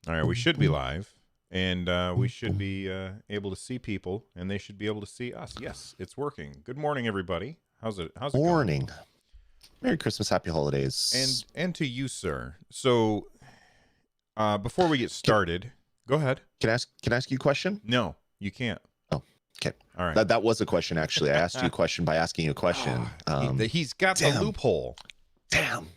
All right, we should be live, and we should be able to see people, and they should be able to see us. Yes, it's working. Good morning, everybody. How's it going? Morning. Merry Christmas, Happy Holidays. And to you, sir. So, before we get Can, started, go ahead. can I ask you a question? No, you can't. Oh, okay. All right. That was a question, actually. I asked you a question by asking you a question. He's got the loophole. Damn.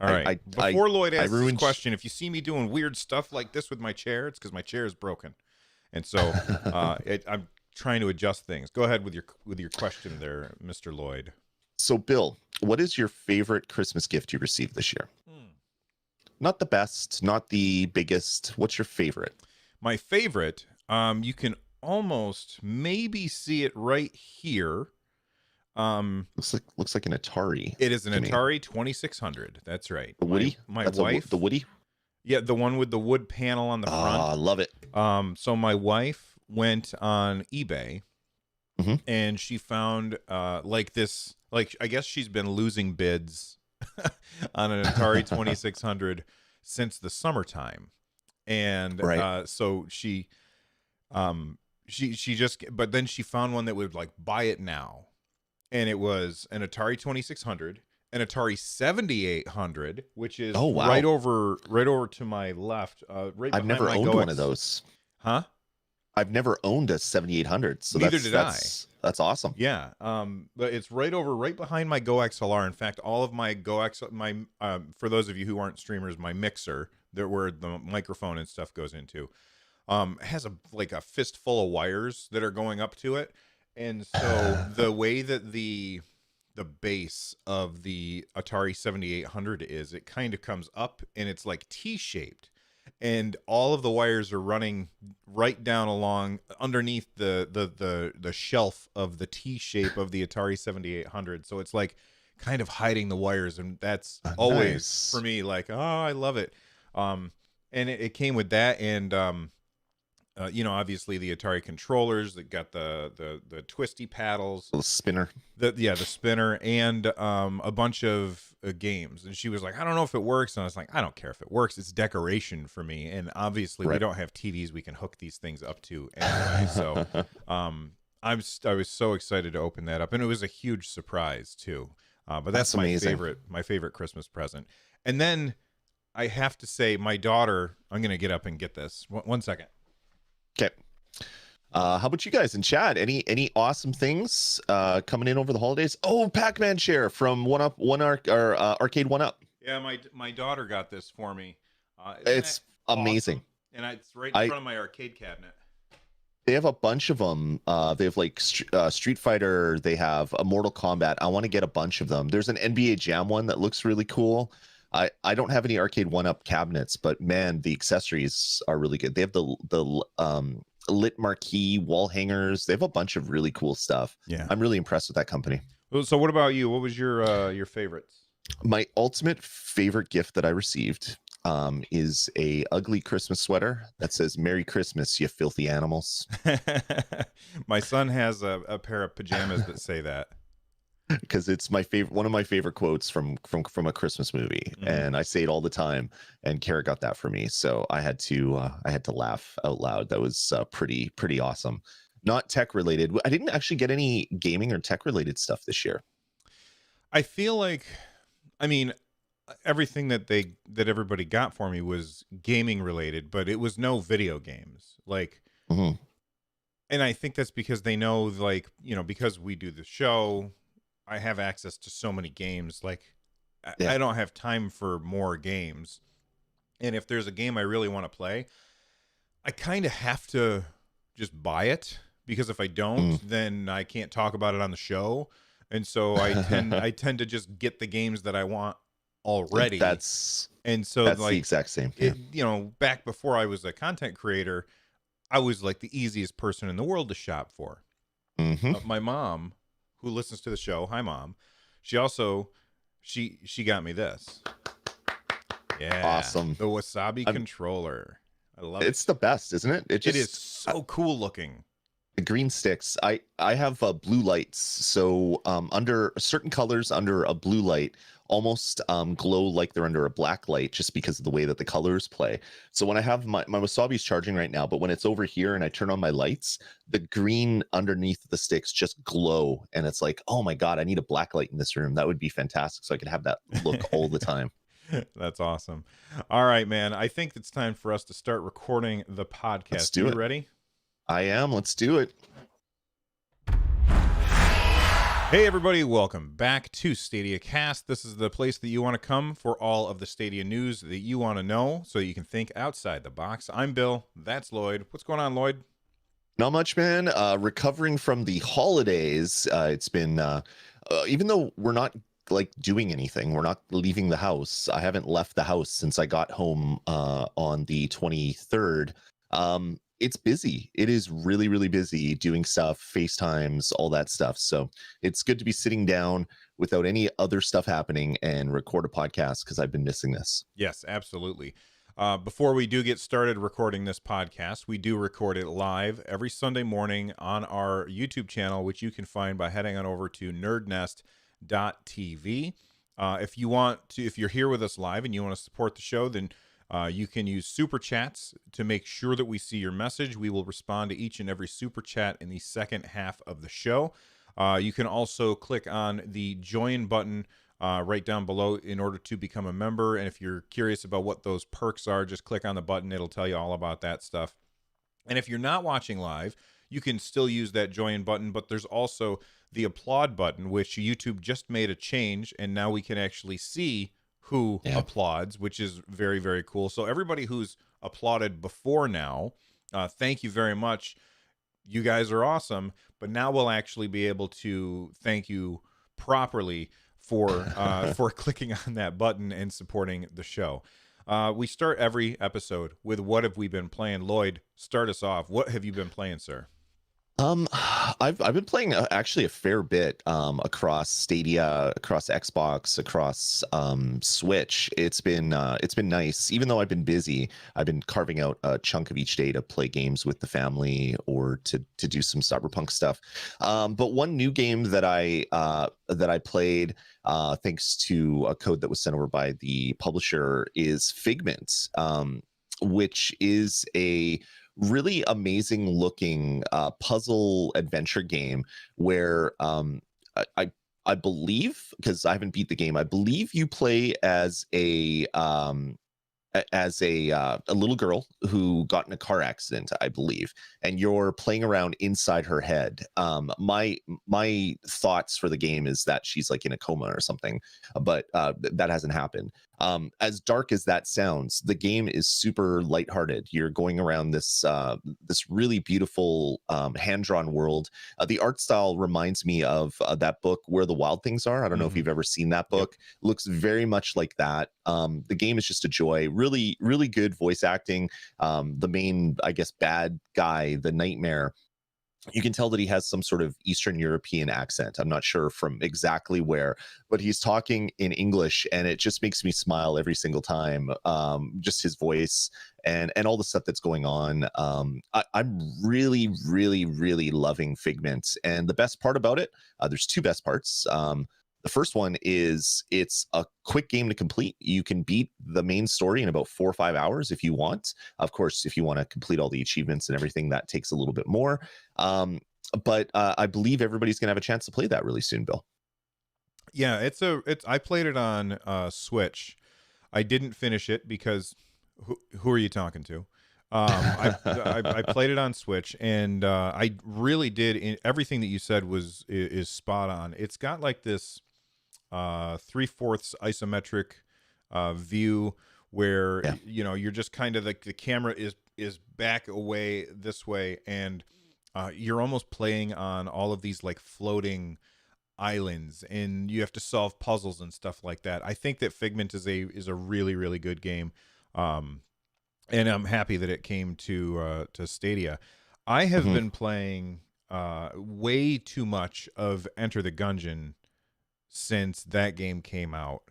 All right. Before Lloyd asks his ruined... question, if you see me doing weird stuff like this with my chair, it's because my chair is broken, and so I'm trying to adjust things. Go ahead with your question there, Mr. Lloyd. So, Bill, what is your favorite Christmas gift you received this year? Not the best, not the biggest. What's your favorite? My favorite, you can almost maybe see it right here. Looks like an Atari. It is an Atari 2600. That's right. The Woody? My wife. The Woody? Yeah, the one with the wood panel on the front. I love it. So my wife went on eBay, and she found like this. Like, I guess she's been losing bids on an Atari 2600 since the summertime, and so she just. But then she found one that would like buy it now. And it was an Atari 2600, an Atari 7800, which is right over to my left. Right. I've never owned one of those. Huh? I've never owned a 7800. So neither did I. That's awesome. Yeah. But it's right behind my Go XLR. In fact, all of my for those of you who aren't streamers, my mixer, where the microphone and stuff goes into, has a fistful of wires that are going up to it. And so the way that the base of the Atari 7800 is, it kind of comes up and it's like T-shaped, and all of the wires are running right down along underneath the shelf of the T shape of the Atari 7800. So it's like kind of hiding the wires, and that's always for me like, oh, I love it. And it came with that, and obviously the Atari controllers that got the twisty paddles, the spinner, the spinner, and a bunch of games. And she was like, I don't know if it works, and I was like, I don't care if it works. It's decoration for me, and obviously we don't have TVs we can hook these things up to anyway. So I was so excited to open that up, and it was a huge surprise too. But that's my favorite Christmas present. And then I have to say, my daughter, I'm gonna get up and get this. One second. Okay. How about you guys in chat? Any awesome things coming in over the holidays? Oh, Pac-Man share from Arcade 1UP. Yeah, my daughter got this for me. It's amazing. Awesome? And it's right in front of my arcade cabinet. They have a bunch of them. They have like Street Fighter. They have a Mortal Kombat. I want to get a bunch of them. There's an NBA Jam one that looks really cool. I don't have any Arcade 1UP cabinets, but man, the accessories are really good. They have the lit marquee wall hangers. They have a bunch of really cool stuff. Yeah, I'm really impressed with that company. So what about you? What was your favorites? My ultimate favorite gift that I received is a ugly Christmas sweater that says "Merry Christmas, you filthy animals." My son has a pair of pajamas that say that. Because it's my favorite, one of my favorite quotes from a Christmas movie, and I say it all the time. And Kara got that for me, so I had to laugh out loud. That was pretty awesome. Not tech related. I didn't actually get any gaming or tech related stuff this year. I feel like, I mean, everything that everybody got for me was gaming related, but it was no video games. Like, and I think that's because they know, like, because we do the show, I have access to so many games. Like, I don't have time for more games. And if there's a game I really want to play, I kind of have to just buy it, because if I don't, then I can't talk about it on the show. And so I tend to just get the games that I want already. That's like the exact same. Back before I was a content creator, I was like the easiest person in the world to shop for. My mom, who listens to the show, hi Mom, she also she got me this. Yeah, awesome. The Wasabi Controller. I love it. It's the best, isn't it? It is so cool looking. The green sticks. I have blue lights. So under certain colors under a blue light almost glow like they're under a black light just because of the way that the colors play. So when I have my Wasabi's charging right now, but when it's over here and I turn on my lights, the green underneath the sticks just glow, and it's like, oh my god, I need a black light in this room. That would be fantastic, so I could have that look all the time. That's awesome. All right, man. I think it's time for us to start recording the podcast. Let's do Are it. you ready? I am. Let's do it. Hey everybody, welcome back to Stadiacast. This is the place that you want to come for all of the Stadia news that you want to know so you can think outside the box. I'm Bill, that's Lloyd. What's going on, Lloyd? Not much, man. Recovering from the holidays. It's been, even though we're not like doing anything, we're not leaving the house. I haven't left the house since I got home on the 23rd. It's busy. It is really, really busy doing stuff, FaceTimes, all that stuff. So it's good to be sitting down without any other stuff happening and record a podcast because I've been missing this. Yes, absolutely. Before we do get started recording this podcast, we do record it live every Sunday morning on our YouTube channel, which you can find by heading on over to nerdnest.tv. If you're here with us live and you want to support the show, then you can use super chats to make sure that we see your message. We will respond to each and every super chat in the second half of the show. You can also click on the join button right down below in order to become a member. And if you're curious about what those perks are, just click on the button. It'll tell you all about that stuff. And if you're not watching live, you can still use that join button, but there's also the applaud button, which YouTube just made a change, and now we can actually see who applauds, which is very, very cool. So everybody who's applauded before now, thank you very much. You guys are awesome. But now we'll actually be able to thank you properly for clicking on that button and supporting the show. We start every episode with what have we been playing. Lloyd, start us off. What have you been playing, sir? I've been playing actually a fair bit across Stadia, across Xbox, across Switch. It's been nice. Even though I've been busy, I've been carving out a chunk of each day to play games with the family or to do some Cyberpunk stuff. But one new game that I played thanks to a code that was sent over by the publisher is Figment, which is a really amazing looking puzzle adventure game where I believe, because I haven't beat the game, I believe you play as a little girl who got in a car accident, I believe, and you're playing around inside her head. My thoughts for the game is that she's like in a coma or something, but that hasn't happened. As dark as that sounds, the game is super lighthearted. You're going around this really beautiful hand-drawn world. The art style reminds me of that book Where the Wild Things Are. I don't know if you've ever seen that book. Yep. Looks very much like that. The game is just a joy. Really, really good voice acting. The main, I guess, bad guy, the Nightmare, you can tell that he has some sort of Eastern European accent. I'm not sure from exactly where, but he's talking in English, and it just makes me smile every single time. Just his voice and all the stuff that's going on. I'm really, really, really loving Figment. And the best part about it, there's two best parts. The first one is it's a quick game to complete. You can beat the main story in about 4 or 5 hours if you want. Of course, if you want to complete all the achievements and everything, that takes a little bit more. But I believe everybody's going to have a chance to play that really soon, Bill. Yeah, I played it on Switch. I didn't finish it because who are you talking to? I played it on Switch, and I really did. Everything that you said is spot on. It's got like this 3/4 isometric view where you're just kind of like the camera is back away this way, and you're almost playing on all of these like floating islands, and you have to solve puzzles and stuff like that. I think that Figment is a really, really good game. And I'm happy that it came to Stadia. I have been playing way too much of Enter the Gungeon since that game came out.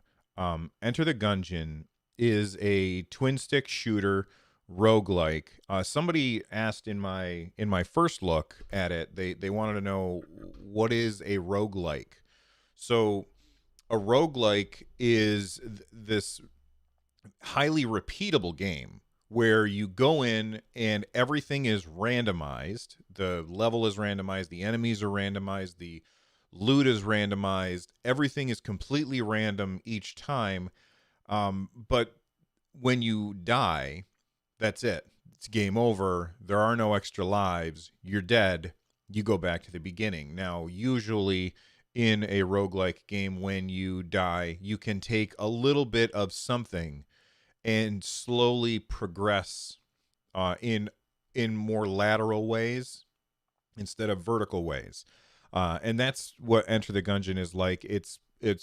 Enter the Gungeon is a twin stick shooter roguelike. Somebody asked in my first look at it, they wanted to know what is a roguelike. So a roguelike is this highly repeatable game where you go in and everything is randomized. The level is randomized, the enemies are randomized, the loot is randomized, everything is completely random each time. But when you die, that's it. It's game over. There are no extra lives. You're dead. You go back to the beginning. Now, usually in a roguelike game, when you die, you can take a little bit of something and slowly progress in more lateral ways instead of vertical ways. And that's what Enter the Gungeon is like. It's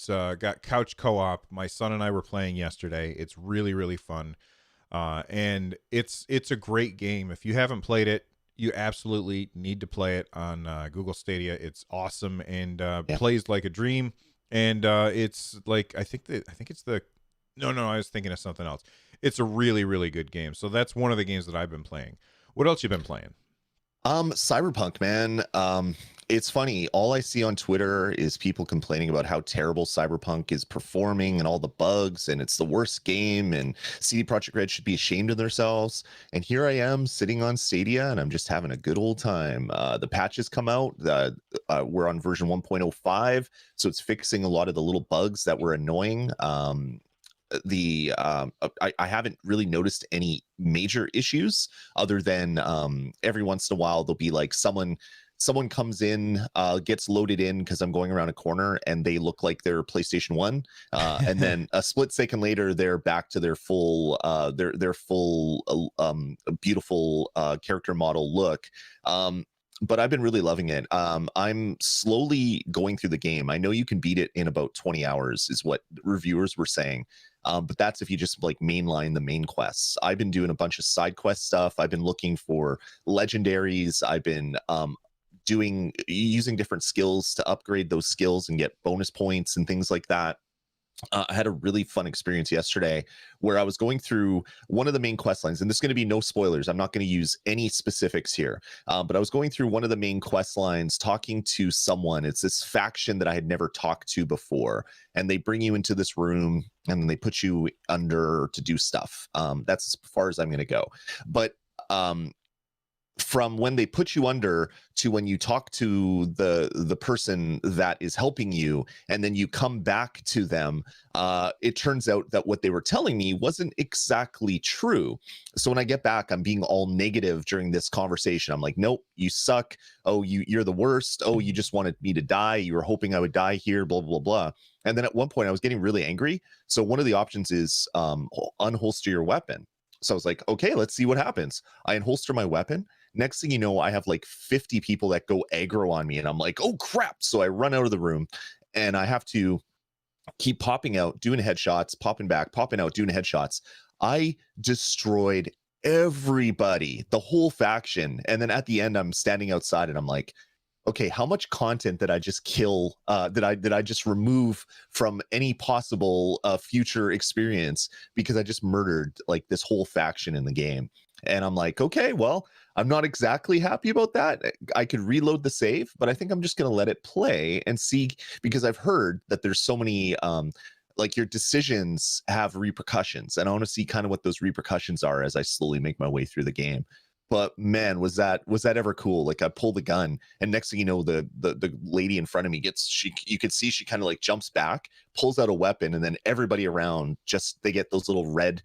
got couch co-op. My son and I were playing yesterday. It's really, really fun. And it's a great game. If you haven't played it, you absolutely need to play it on Google Stadia. It's awesome and Yeah. plays like a dream. And it's like I think it's the no, I was thinking of something else. It's a really, really good game. So that's one of the games that I've been playing. What else you been playing? Cyberpunk, man. It's funny. All I see on Twitter is people complaining about how terrible Cyberpunk is performing and all the bugs, and it's the worst game, and CD Projekt Red should be ashamed of themselves. And here I am sitting on Stadia, and I'm just having a good old time. The patches come out. We're on version 1.05, so it's fixing a lot of the little bugs that were annoying. I haven't really noticed any major issues other than every once in a while there'll be like someone comes in, gets loaded in because I'm going around a corner and they look like they're PlayStation 1, and then a split second later they're back to their full beautiful character model look. But I've been really loving it. I'm slowly going through the game. I know you can beat it in about 20 hours is what reviewers were saying. But that's if you just like mainline the main quests. I've been doing a bunch of side quest stuff. I've been looking for legendaries. I've been using different skills to upgrade those skills and get bonus points and things like that. I had a really fun experience yesterday where I was going through one of the main quest lines, and there's going to be no spoilers. I'm not going to use any specifics here, but I was going through one of the main quest lines talking to someone. It's this faction that I had never talked to before, and they bring you into this room and then they put you under to do stuff. That's as far as I'm going to go. But from when they put you under to when you talk to the person that is helping you and then you come back to them, it turns out that what they were telling me wasn't exactly true. So when I get back, I'm being all negative during this conversation. I'm like, nope, you suck. Oh, you're the worst. Oh, you just wanted me to die. You were hoping I would die here, blah, blah, blah. And then at one point I was getting really angry. So one of the options is unholster your weapon. So I was like, okay, let's see what happens. I unholster my weapon. Next thing you know, I have like 50 people that go aggro on me, and I'm like, oh crap. So I run out of the room and I have to keep popping out, doing headshots, popping back, popping out, doing headshots. I destroyed everybody, the whole faction. And then at the end, I'm standing outside and I'm like, okay, how much content did I just kill? Did I just remove from any possible future experience because I just murdered like this whole faction in the game? And I'm like, okay, well, I'm not exactly happy about that. I could reload the save, but I think I'm just going to let it play and see, because I've heard that there's so many like your decisions have repercussions, and I want to see kind of what those repercussions are as I slowly make my way through the game. But man, was that ever cool? Like I pull the gun, and next thing you know, the lady in front of me you could see she kind of like jumps back, pulls out a weapon, and then everybody around they get those little red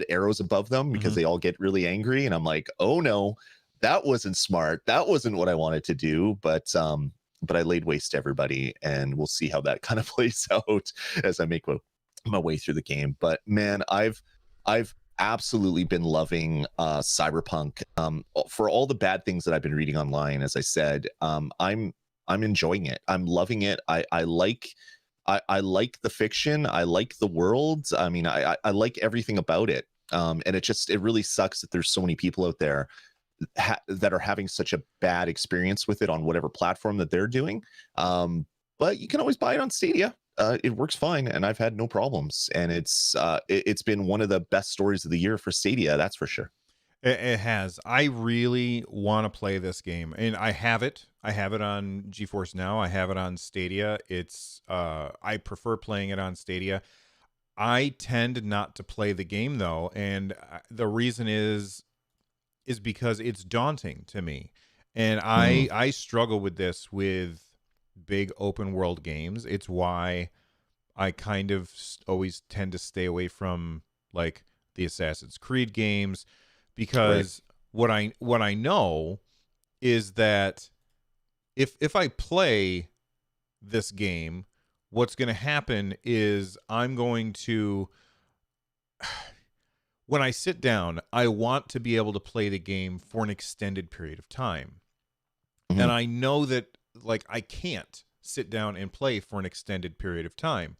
arrows above them because they all get really angry. And I'm like, oh no, that wasn't smart. That wasn't what I wanted to do. But I laid waste to everybody, and we'll see how that kind of plays out as I make my way through the game. But man, I've absolutely been loving Cyberpunk. For all the bad things that I've been reading online, as I said, I'm enjoying it. I'm loving it. I like the fiction. I like the world. I mean, I like everything about it. And it really sucks that there's so many people out there that are having such a bad experience with it on whatever platform that they're doing. But you can always buy it on Stadia. it works fine, and I've had no problems. And it's been one of the best stories of the year for Stadia, that's for sure. It has. I really want to play this game, and I have it. I have it on GeForce Now. I have it on Stadia. It's I prefer playing it on Stadia. I tend not to play the game though, and the reason is because it's daunting to me. And Mm, I struggle with this with big open world games. It's why I kind of always tend to stay away from like the Assassin's Creed games, right. because what I know is that if I play this game, what's going to happen is I'm going to, when I sit down, I want to be able to play the game for an extended period of time. And Mhm. I know that like I can't sit down and play for an extended period of time,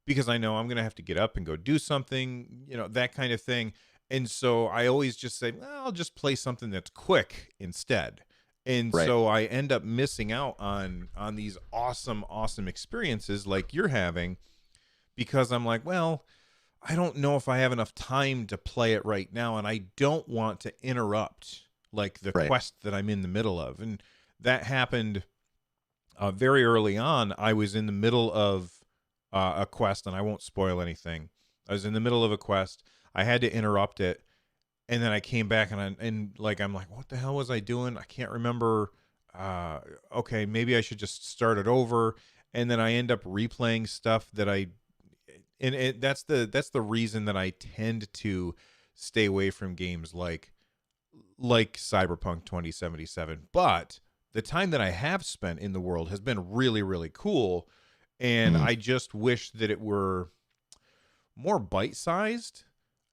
because I know I'm going to have to get up and go do something, that kind of thing. And so I always just say, well, I'll just play something that's quick instead. And Right. so I end up missing out on these awesome experiences like you're having, because I'm like, well, I don't know if I have enough time to play it right now, and I don't want to interrupt like the Right. quest that I'm in the middle of. And that happened very early on. I was in the middle of a quest, and I won't spoil anything. I was in the middle of a quest. I had to interrupt it, and then I came back, and like I'm like, what the hell was I doing? I can't remember. Okay, maybe I should just start it over. And then I end up replaying stuff that that's the reason that I tend to stay away from games like Cyberpunk 2077. But the time that I have spent in the world has been really, really cool. And Mhm. I just wish that it were more bite sized.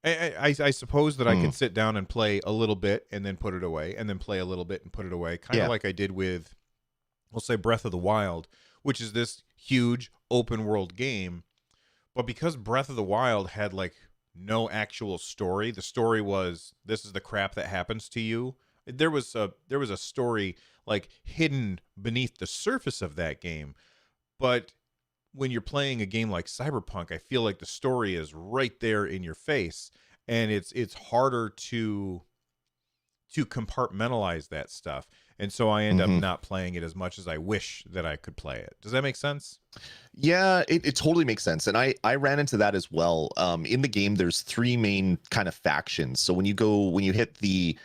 I suppose that I Mm. could sit down and play a little bit and then put it away, and then play a little bit and put it away, kind of Yeah. like I did with, we'll say, Breath of the Wild, which is this huge open world game. But because Breath of the Wild had like no actual story, the story was, this is the crap that happens to you. There was a story like hidden beneath the surface of that game. But when you're playing a game like Cyberpunk, I feel like the story is right there in your face, and it's harder to compartmentalize that stuff. And so I end up Mhm. not playing it as much as I wish that I could play it. Does that make sense? Yeah, it totally makes sense. And I ran into that as well. In the game, there's three main kind of factions. So when you hit the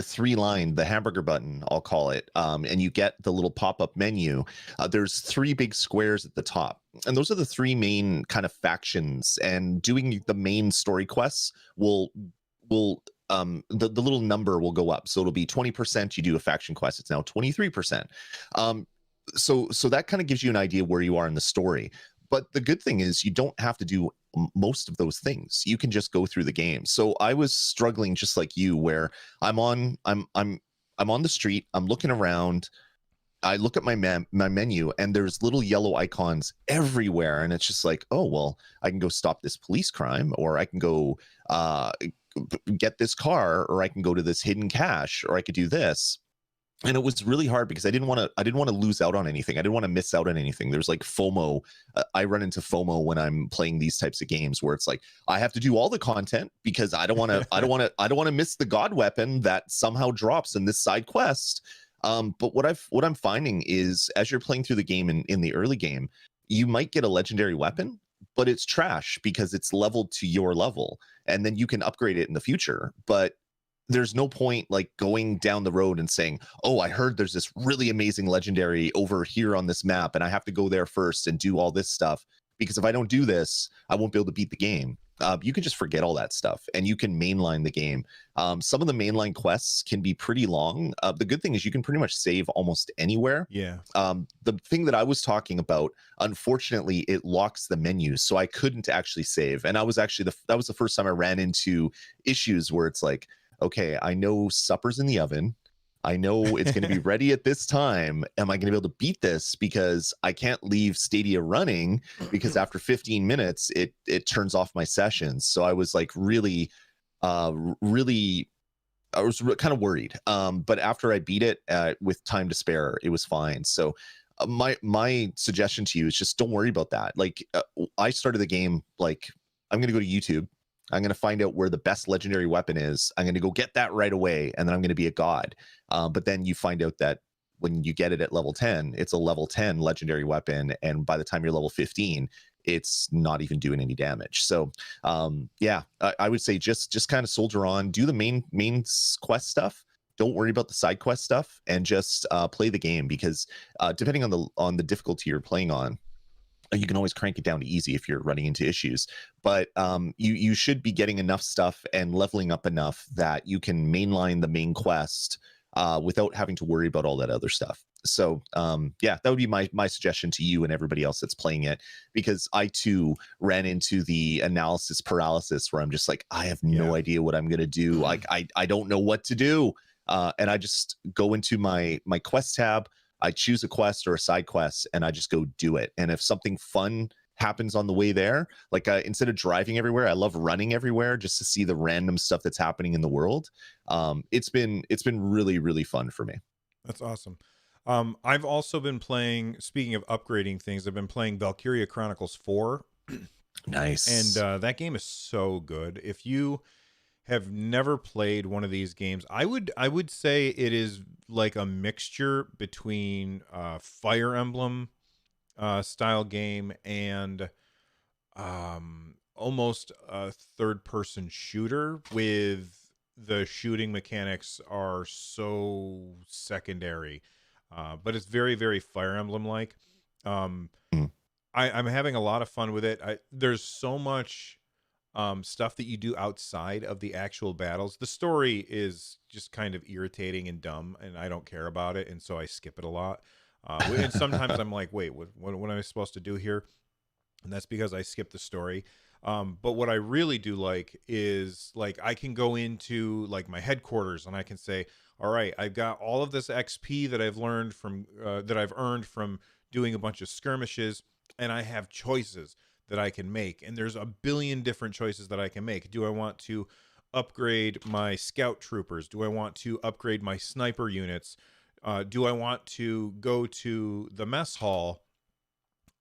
three line, the hamburger button, I'll call it, and you get the little pop-up menu, there's three big squares at the top. And those are the three main kind of factions. And doing the main story quests will the little number will go up. So it'll be 20%, you do a faction quest, it's now 23%. Um, so that kind of gives you an idea where you are in the story. But the good thing is you don't have to do most of those things. You can just go through the game. So I was struggling just like you, where I'm on the street, I'm looking around, I look at my menu, and there's little yellow icons everywhere, and it's just like, oh well, I can go stop this police crime, or I can go get this car, or I can go to this hidden cache, or I could do this. And it was really hard because I didn't want to lose out on anything. I didn't want to miss out on anything. There's like FOMO. I run into FOMO when I'm playing these types of games, where it's like I have to do all the content because I don't want to miss the god weapon that somehow drops in this side quest. But what I'm finding is, as you're playing through the game in the early game, you might get a legendary weapon, but it's trash because it's leveled to your level, and then you can upgrade it in the future. But there's no point like going down the road and saying, oh, I heard there's this really amazing legendary over here on this map, and I have to go there first and do all this stuff, because if I don't do this, I won't be able to beat the game. You can just forget all that stuff, and you can mainline the game. Some of the mainline quests can be pretty long. The good thing is you can pretty much save almost anywhere. Yeah. The thing that I was talking about, unfortunately, it locks the menus, so I couldn't actually save. And I was actually that was the first time I ran into issues where it's like, okay, I know supper's in the oven. I know it's going to be ready at this time. Am I going to be able to beat this? Because I can't leave Stadia running, because after 15 minutes, it turns off my sessions. So I was like really, kind of worried. But after I beat it with time to spare, it was fine. So My suggestion to you is just don't worry about that. Like I started the game like I'm going to go to YouTube. I'm going to find out where the best legendary weapon is. I'm going to go get that right away, and then I'm going to be a god. But then you find out that when you get it at level 10, it's a level 10 legendary weapon, and by the time you're level 15, it's not even doing any damage. So yeah, I would say just kind of soldier on, do the main quest stuff. Don't worry about the side quest stuff, and just play the game, because depending on the difficulty you're playing on, you can always crank it down to easy if you're running into issues. But you should be getting enough stuff and leveling up enough that you can mainline the main quest without having to worry about all that other stuff. So yeah, that would be my suggestion to you and everybody else that's playing it, because I too ran into the analysis paralysis where I'm just like, I have no idea what I'm gonna do. Like I don't know what to do. And I just go into my quest tab, I choose a quest or a side quest, and I just go do it. And if something fun happens on the way there, like instead of driving everywhere, I love running everywhere just to see the random stuff that's happening in the world. It's been really, really fun for me. That's awesome. I've also been playing, speaking of upgrading things, I've been playing Valkyria Chronicles 4. Nice. And that game is so good. If you have never played one of these games, I would say it is like a mixture between Fire Emblem style game and almost a third person shooter, with the shooting mechanics are so secondary, but it's very, very Fire Emblem like. I'm having a lot of fun with it. There's so much stuff that you do outside of the actual battles. The story is just kind of irritating and dumb, and I don't care about it, and so I skip it a lot. And sometimes I'm like, wait, what am I supposed to do here? And that's because I skip the story. But what I really do like is, like, I can go into like my headquarters and I can say, all right, I've got all of this XP that I've learned from that I've earned from doing a bunch of skirmishes, and I have choices that I can make. And there's a billion different choices that I can make. Do I want to upgrade my scout troopers? Do I want to upgrade my sniper units? Do I want to go to the mess hall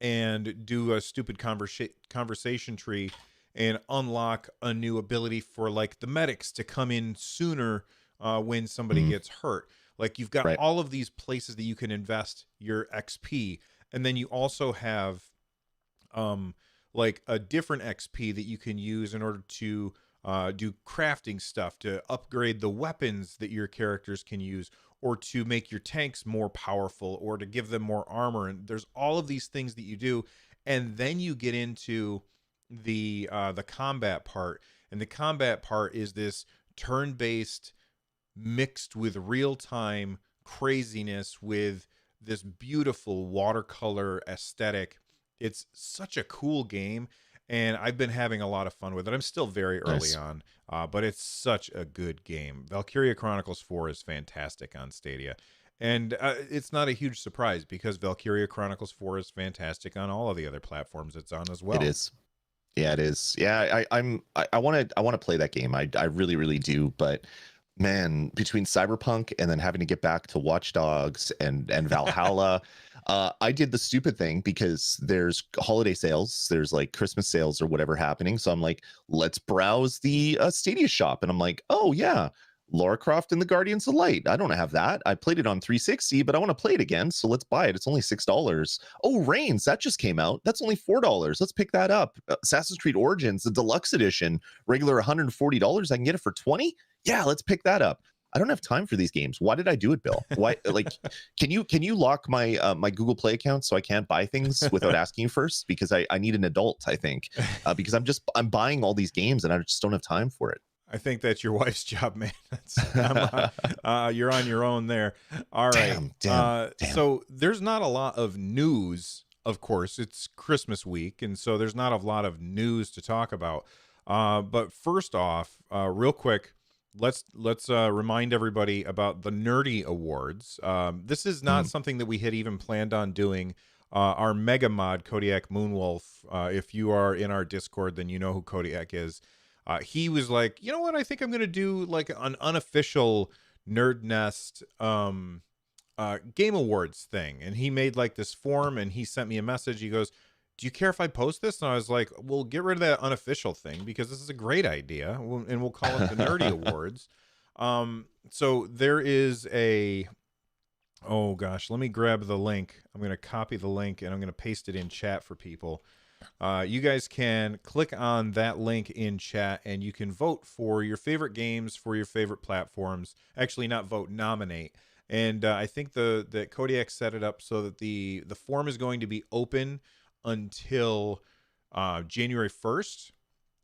and do a stupid conversation tree and unlock a new ability for like the medics to come in sooner when somebody gets hurt? Like, you've got all of these places that you can invest your XP, and then you also have like a different XP that you can use in order to do crafting stuff, to upgrade the weapons that your characters can use, or to make your tanks more powerful, or to give them more armor. And there's all of these things that you do, and then you get into the combat part. And the combat part is this turn-based mixed with real-time craziness with this beautiful watercolor aesthetic. It's such a cool game, and I've been having a lot of fun with it. I'm still very early on, but it's such a good game. Valkyria Chronicles 4 is fantastic on Stadia, and it's not a huge surprise, because Valkyria Chronicles 4 is fantastic on all of the other platforms it's on as well. It is. Yeah, it is. Yeah, I want to play that game. I really, really do. But man, between Cyberpunk and then having to get back to Watch Dogs and Valhalla, I did the stupid thing, because there's holiday sales, there's like Christmas sales or whatever happening. So I'm like, let's browse the Stadia shop, and I'm like, oh yeah, Lara Croft and the Guardians of Light. I don't have that. I played it on 360, but I want to play it again, so let's buy it. It's only $6. Oh, Reigns, that just came out. That's only $4. Let's pick that up. Assassin's Creed Origins, the deluxe edition, regular $140. I can get it for $20. Yeah, let's pick that up. I don't have time for these games. Why did I do it, Bill? Why? Like, can you lock my my Google Play account so I can't buy things without asking you first? Because I need an adult, I think, because I'm buying all these games and I just don't have time for it. I think that's your wife's job, man. You're on your own there. All right. Damn. So there's not a lot of news, of course. It's Christmas week, and so there's not a lot of news to talk about. But first off, real quick, let's remind everybody about the Nerdy Awards. This is not something that we had even planned on doing. Our mega mod, Kodiak Moonwolf, if you are in our Discord, then you know who Kodiak is. He was like, you know what, I think I'm going to do like an unofficial Nerd Nest Game Awards thing, and he made like this form, and he sent me a message. He goes, "Do you care if I post this?" And I was like, "Well, get rid of that unofficial thing because this is a great idea, and we'll call it the Nerdy Awards." So there is a, oh gosh, let me grab the link. I'm going to copy the link and I'm going to paste it in chat for people. You guys can click on that link in chat and you can vote for your favorite games for your favorite platforms. Actually, not vote, nominate. And I think that Kodiak set it up so that the form is going to be open until January 1st.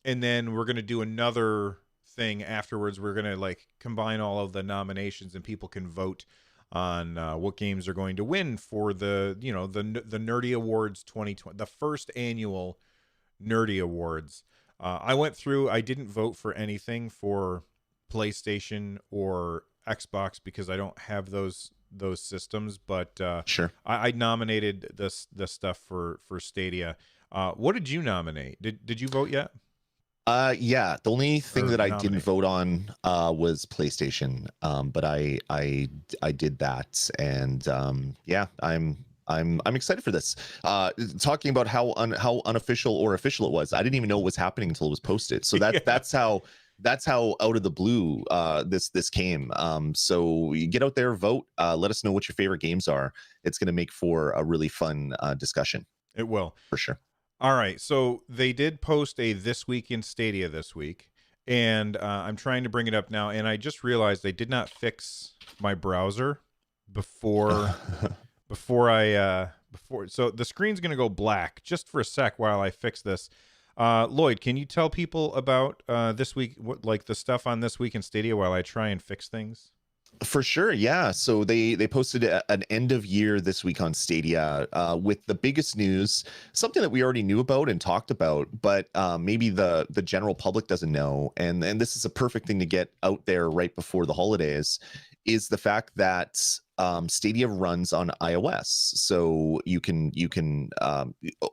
And then we're going to do another thing afterwards. We're going to like combine all of the nominations and people can vote on what games are going to win for the Nerdy Awards 2020, the first annual Nerdy Awards. I went through, I didn't vote for anything for PlayStation or Xbox because I don't have those systems, but Sure. I nominated this stuff for Stadia. What did you nominate? Did you vote yet? Yeah, the only thing Or that I nominate? didn't vote on was PlayStation. But I did that, and yeah, I'm excited for this. Talking about how unofficial or official it was, I didn't even know it was happening until it was posted. So Yeah. that's how out of the blue this came. So you get out there, vote, let us know what your favorite games are. It's going to make for a really fun discussion. It will. For sure. All right, so they did post a This Week in Stadia this week, and I'm trying to bring it up now, and I just realized they did not fix my browser before so the screen's going to go black just for a sec while I fix this. Lloyd, can you tell people about this week, like the stuff on This Week in Stadia while I try and fix things? For sure, yeah. So they posted an end of year this week on Stadia with the biggest news, something that we already knew about and talked about, but maybe the general public doesn't know. And this is a perfect thing to get out there right before the holidays, is the fact that Stadia runs on iOS. So you can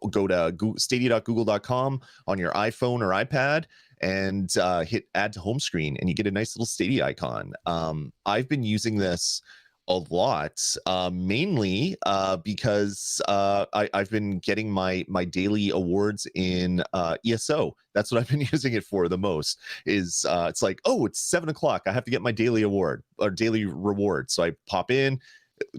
go to stadia.google.com on your iPhone or iPad and hit add to home screen, and you get a nice little Stadia icon. I've been using this a lot, mainly because I've been getting my daily awards in ESO. That's what I've been using it for the most. Is it's like, oh, it's 7:00. I have to get my daily award or daily reward. So I pop in,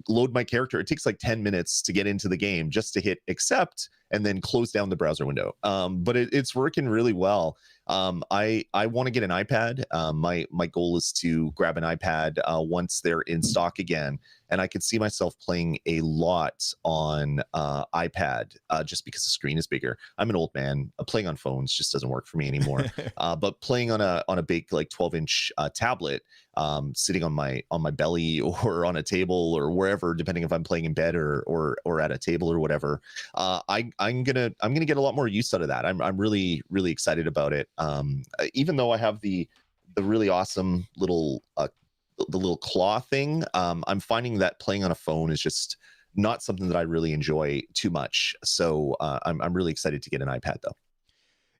load my character. It takes like 10 minutes to get into the game just to hit accept and then close down the browser window. But it's working really well. I want to get an iPad. My goal is to grab an iPad once they're in stock again, and I can see myself playing a lot on iPad just because the screen is bigger. I'm an old man. Playing on phones just doesn't work for me anymore. But playing on a big like 12-inch tablet, sitting on my belly or on a table or wherever, depending if I'm playing in bed or at a table or whatever, I'm gonna get a lot more use out of that. I'm really excited about it. Even though I have the really awesome little the little claw thing, I'm finding that playing on a phone is just not something that I really enjoy too much. So I'm really excited to get an iPad though.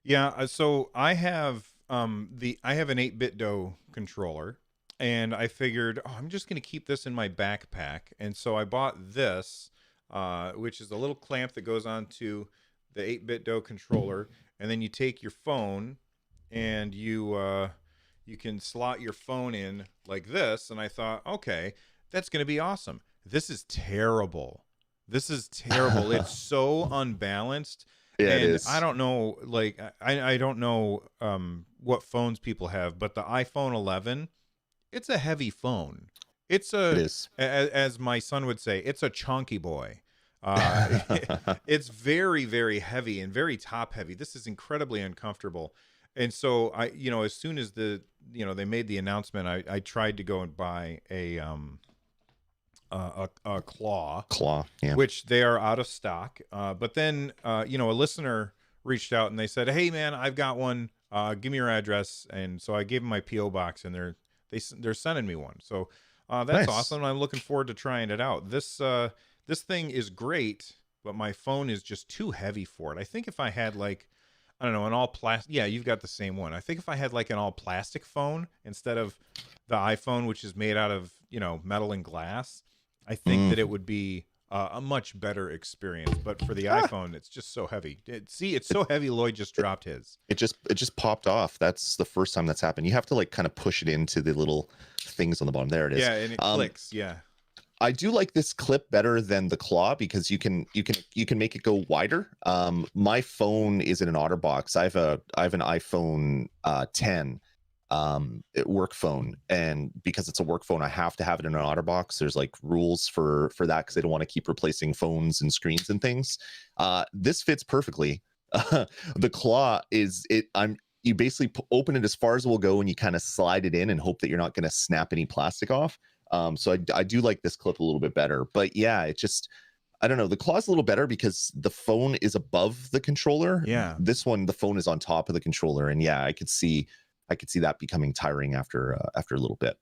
Yeah, so I have an 8-bit DO controller, and I figured, oh, I'm just going to keep this in my backpack, and so I bought this, which is a little clamp that goes onto the 8-bit DO controller, and then you take your phone and you can slot your phone in like this, and I thought, okay, that's going to be awesome. This is terrible. It's so unbalanced. Yeah, And it is. I don't know, like I don't know what phones people have, but the iPhone 11, it's a heavy phone. It's It is. as my son would say, it's a chonky boy. It's very, very heavy and very top heavy. This is incredibly uncomfortable. And so as soon as they made the announcement, I tried to go and buy a claw, Yeah. which they are out of stock. But then, a listener reached out and they said, "Hey, man, I've got one. Give me your address." And so I gave them my PO box, and they're sending me one. So that's Nice. awesome. I'm looking forward to trying it out. This thing is great, but my phone is just too heavy for it. I think if I had like, I don't know, an all plastic. Yeah, you've got the same one. I think if I had like an all plastic phone instead of the iPhone, which is made out of metal and glass, I think that it would be a much better experience. But for the iPhone, it's just so heavy. It's so heavy. Lloyd just dropped his. It just popped off. That's the first time that's happened. You have to like kind of push it into the little things on the bottom. There it is. Yeah, and it clicks. Yeah. I do like this clip better than the claw because you can make it go wider. My phone is in an OtterBox. I have an iPhone 10 work phone, and because it's a work phone, I have to have it in an OtterBox. There's like rules for that because they don't want to keep replacing phones and screens and things. This fits perfectly. The claw is it. You basically open it as far as it will go, and you kind of slide it in and hope that you're not going to snap any plastic off. So I do like this clip a little bit better, but yeah, it just, I don't know. The claw's a little better because the phone is above the controller. Yeah. This one, the phone is on top of the controller, and yeah, I could see that becoming tiring after a little bit.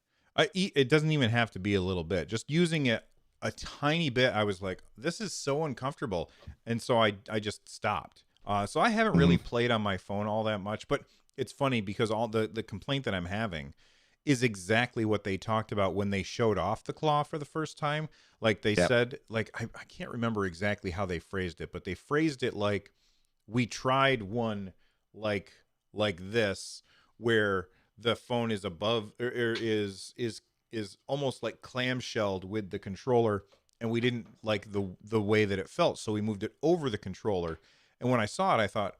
It doesn't even have to be a little bit. Just using it a tiny bit, I was like, this is so uncomfortable, and so I just stopped. So I haven't really played on my phone all that much, but it's funny because all the complaint that I'm having is exactly what they talked about when they showed off the claw for the first time. Like they said, like, I can't remember exactly how they phrased it, but they phrased it like, we tried one like this, where the phone is above or is almost like clamshelled with the controller, and we didn't like the way that it felt, so we moved it over the controller. And when I saw it, I thought,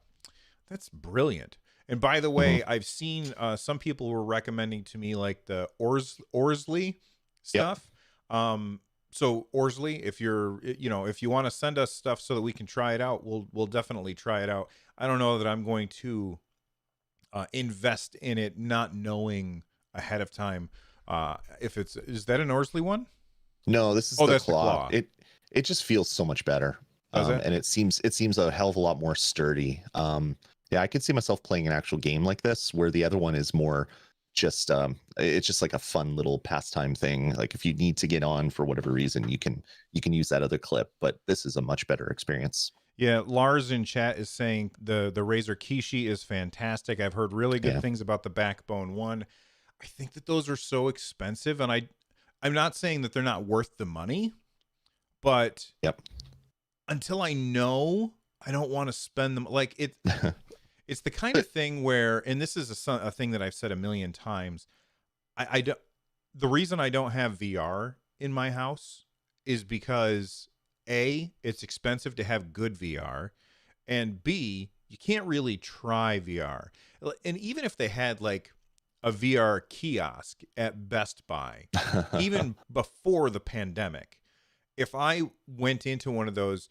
that's brilliant. And by the way, I've seen some people were recommending to me like the Orsley stuff. So Orsley, if you want to send us stuff so that we can try it out, we'll definitely try it out. I don't know that I'm going to invest in it, not knowing ahead of time if is that an Orsley one? No, this is the claw. It just feels so much better. And it seems a hell of a lot more sturdy. Yeah, I could see myself playing an actual game like this, where the other one is more just it's just like a fun little pastime thing. Like if you need to get on for whatever reason, you can use that other clip, but this is a much better experience. Yeah, Lars in chat is saying the Razer Kishi is fantastic. I've heard really good things about the Backbone one. I think that those are so expensive, and I'm not saying that they're not worth the money, but until I know, I don't want to spend them. Like it. It's the kind of thing where, and this is a thing that I've said a million times. The reason I don't have VR in my house is because A, it's expensive to have good VR, and B, you can't really try VR. And even if they had like a VR kiosk at Best Buy, even before the pandemic, if I went into one of those,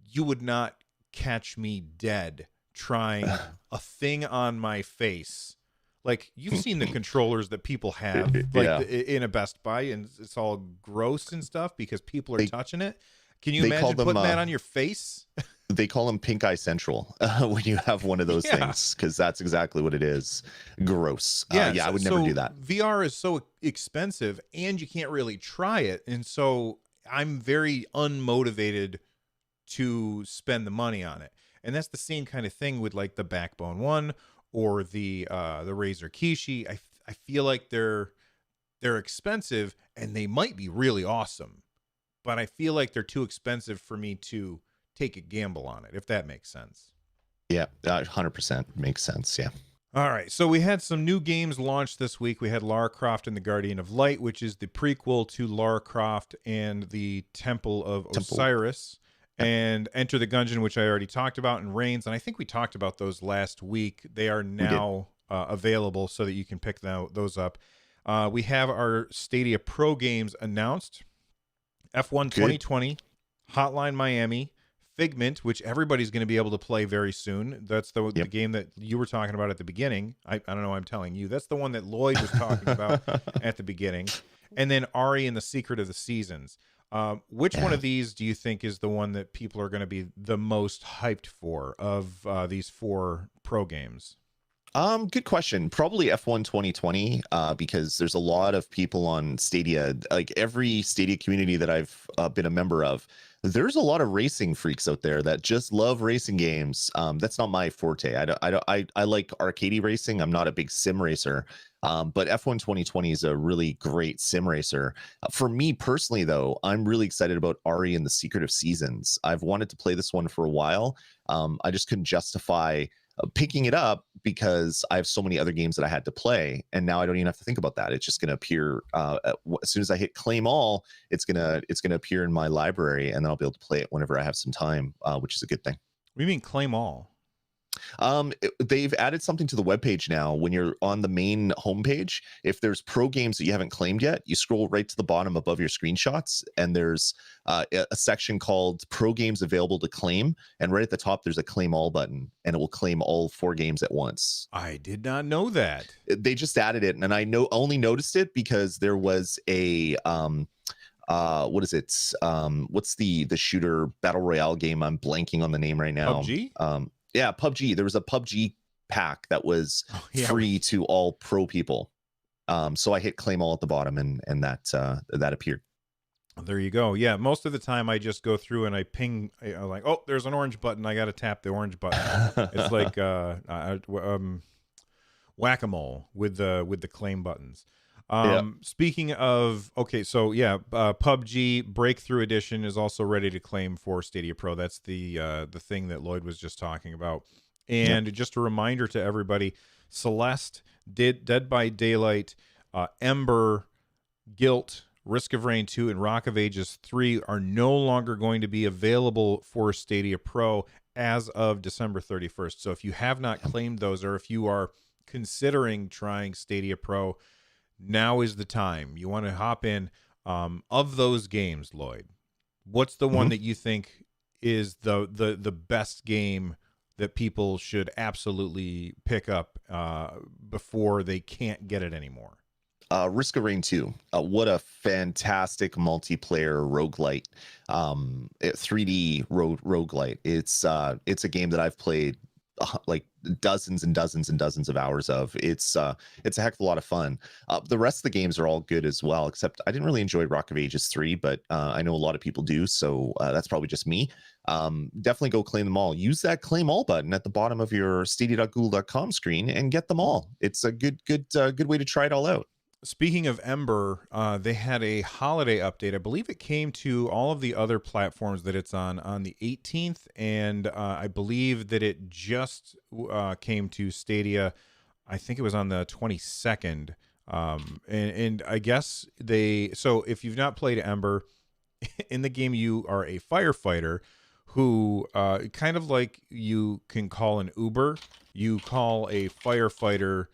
you would not catch me dead trying a thing on my face. Like, you've seen the controllers that people have like in a Best Buy, and it's all gross and stuff because people are touching it. Can you imagine putting that on your face? They call them pink eye central when you have one of those things, because that's exactly what it is. Gross. I would never do that. VR is so expensive, and you can't really try it, and so I'm very unmotivated to spend the money on it. And that's the same kind of thing with like the Backbone one or the Razer Kishi. I feel like they're expensive, and they might be really awesome, but I feel like they're too expensive for me to take a gamble on it, if that makes sense. Yeah, 100% makes sense. Yeah. All right, so we had some new games launched this week. We had Lara Croft and the Guardian of Light, which is the prequel to Lara Croft and the Temple of Osiris. And Enter the Gungeon, which I already talked about, and Reigns, and I think we talked about those last week. They are now available so that you can pick those up. We have our Stadia Pro games announced. F1 2020, Hotline Miami, Figment, which everybody's going to be able to play very soon. That's the game that you were talking about at the beginning. I don't know why I'm telling you. That's the one that Lloyd was talking about at the begining. And then Ari and the Secret of the Seasons. Which one of these do you think is the one that people are going to be the most hyped for of these 4 pro games? Good question. Probably F1 2020, because there's a lot of people on Stadia. Like every Stadia community that I've been a member of, There's a lot of racing freaks out there that just love racing games. That's not my forte. I like arcadey racing. I'm not a big sim racer. But F1 2020 is a really great sim racer. For me personally, though, I'm really excited about Ari and the Secret of Seasons. I've wanted to play this one for a while. I just couldn't justify picking it up because I have so many other games that I had to play, and now I don't even have to think about that. It's just going to appear as soon as I hit claim all. It's gonna appear in my library, and then I'll be able to play it whenever I have some time, which is a good thing. What do you mean claim all? They've added something to the webpage now. When you're on the main homepage, if there's pro games that you haven't claimed yet, you scroll right to the bottom above your screenshots, and there's a section called Pro Games Available to Claim. And right at the top, there's a Claim All button, and it will claim all 4 games at once. I did not know that. They just added it, and I only noticed it because there was a what is it? What's the shooter battle royale game? I'm blanking on the name right now. PUBG? Yeah, PUBG. There was a PUBG pack that was free to all pro people. So I hit claim all at the bottom, and that appeared. There you go. Yeah, most of the time I just go through and I ping. I'm like, oh, there's an orange button. I got to tap the orange button. It's like whack-a-mole with the claim buttons. Speaking of, okay, so yeah, PUBG Breakthrough Edition is also ready to claim for Stadia Pro. That's the thing that Lloyd was just talking about. And just a reminder to everybody, Celeste, Dead by Daylight, Ember, Guilt, Risk of Rain 2, and Rock of Ages 3 are no longer going to be available for Stadia Pro as of December 31st. So if you have not claimed those, or if you are considering trying Stadia Pro, now is the time. You want to hop in. Of those games, Lloyd, what's the one that you think is the best game that people should absolutely pick up before they can't get it anymore? Risk of Rain 2. What a fantastic multiplayer roguelite. 3D roguelite. It's a game that I've played like dozens and dozens and dozens of hours of. It's a heck of a lot of fun. The rest of the games are all good as well, except I didn't really enjoy Rock of Ages 3, but I know a lot of people do, so that's probably just me. Definitely go claim them all. Use that claim all button at the bottom of your stadia.google.com screen and get them all. It's a good way to try it all out. Speaking of Ember, they had a holiday update. I believe it came to all of the other platforms that it's on the 18th, and I believe that it just came to Stadia. I think it was on the 22nd. And I guess so if you've not played Ember, in the game you are a firefighter who kind of like you can call an Uber. You call a firefighter,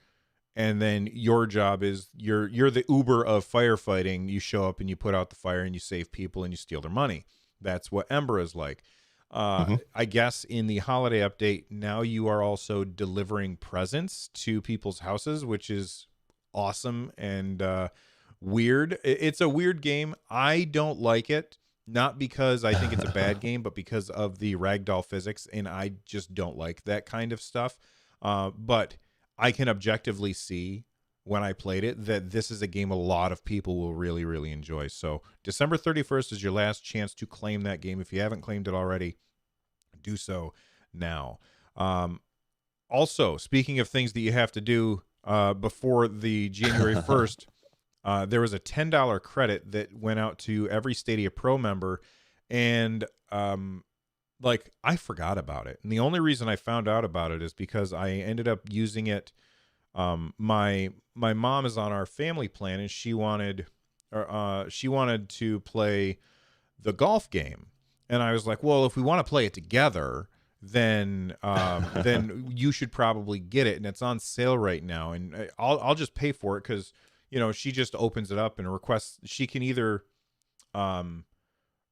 and then your job is you're the Uber of firefighting. You show up and you put out the fire and you save people and you steal their money. That's what Ember is like. I guess in the holiday update, now you are also delivering presents to people's houses, which is awesome and weird. It's a weird game. I don't like it, not because I think it's a bad game, but because of the ragdoll physics, and I just don't like that kind of stuff. But I can objectively see when I played it that this is a game a lot of people will really, really enjoy. So December 31st is your last chance to claim that game. If you haven't claimed it already, do so now. Also, speaking of things that you have to do before the January 1st, there was a $10 credit that went out to every Stadia Pro member, and I forgot about it. And the only reason I found out about it is because I ended up using it. My mom is on our family plan, and she wanted to play the golf game. And I was like, well, if we want to play it together, then you should probably get it. And it's on sale right now. And I'll just pay for it because, she just opens it up and requests. She can either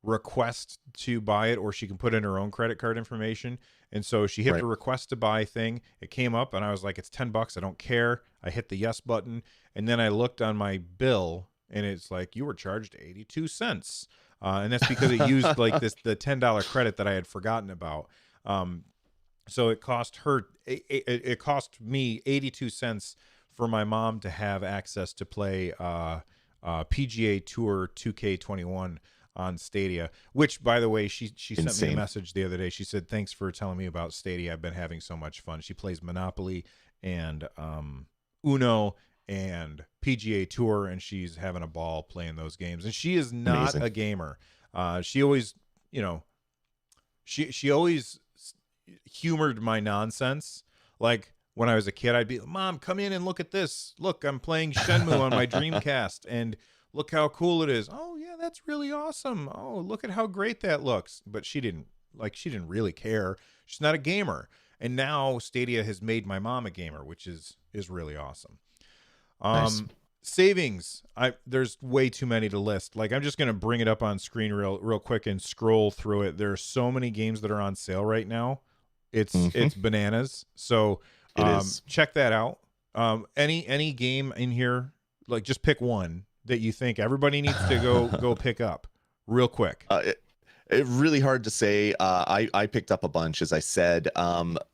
request to buy it, or she can put in her own credit card information. And so she hit the request to buy thing. It came up and I was like, it's $10. I don't care. I hit the yes button. And then I looked on my bill and it's like, you were charged 82 cents. And that's because it used like the $10 credit that I had forgotten about. So it cost it cost me 82 cents for my mom to have access to play PGA Tour 2K21 on Stadia, which, by the way, she sent me a Insane. message the other day. She said, thanks for telling me about Stadia. I've been having so much fun. She plays Monopoly and Uno and PGA Tour, and she's having a ball playing those games. And she is not Amazing. a gamer. She always, she always humored my nonsense. Like when I was a kid, I'd be, Mom, come in and look at this. Look, I'm playing Shenmue on my Dreamcast, and look how cool it is. Oh yeah, that's really awesome. Oh, look at how great that looks. But she didn't really care. She's not a gamer. And now Stadia has made my mom a gamer, which is really awesome. Nice. Savings. There's way too many to list. Like, I'm just gonna bring it up on screen real quick and scroll through it. There are so many games that are on sale right now. It's bananas. So It is. check that out. Any game in here, like, just pick one that you think everybody needs to go pick up real quick. It really hard to say. I picked up a bunch, as I said.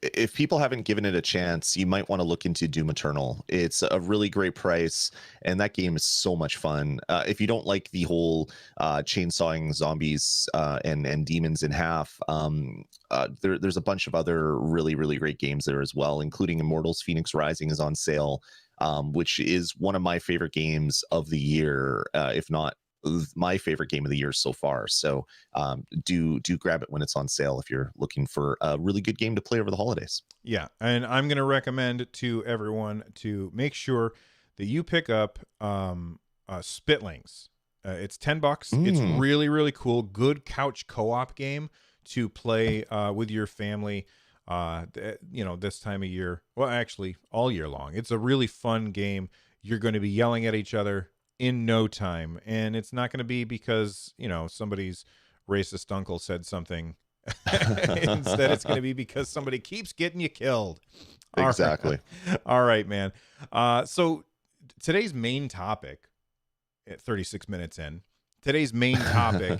If people haven't given it a chance, you might want to look into Doom Eternal. It's a really great price, and that game is so much fun. If you don't like the whole chainsawing zombies and demons in half, there's a bunch of other really, really great games there as well, including Immortals Phoenix Rising is on sale, which is one of my favorite games of the year, if not my favorite game of the year so far. So do grab it when it's on sale if you're looking for a really good game to play over the holidays. Yeah, and I'm going to recommend to everyone to make sure that you pick up Spitlings. It's $10. It's really, really cool. Good couch co-op game to play with your family. This time of year. Well, actually, all year long. It's a really fun game. You're going to be yelling at each other in no time, and it's not going to be because somebody's racist uncle said something. Instead, it's going to be because somebody keeps getting you killed. Exactly. All right, man. So today's main topic, at 36 minutes in, today's main topic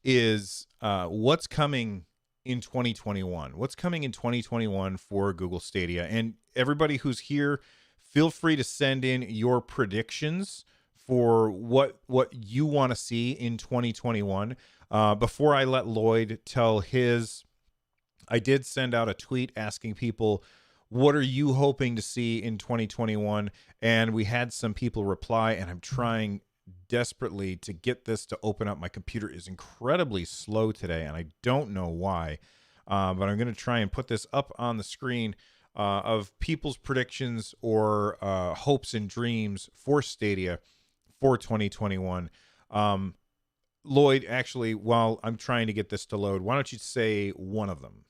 is what's coming in 2021. What's coming in 2021 for Google Stadia? And everybody who's here, feel free to send in your predictions for what you want to see in 2021. Before I let Lloyd tell his, I did send out a tweet asking people, what are you hoping to see in 2021? And we had some people reply, and I'm trying desperately to get this to open up. My computer is incredibly slow today, and I don't know why. But I'm going to try and put this up on the screen of people's predictions or hopes and dreams for Stadia for 2021. Lloyd, actually, while I'm trying to get this to load, why don't you say one of them?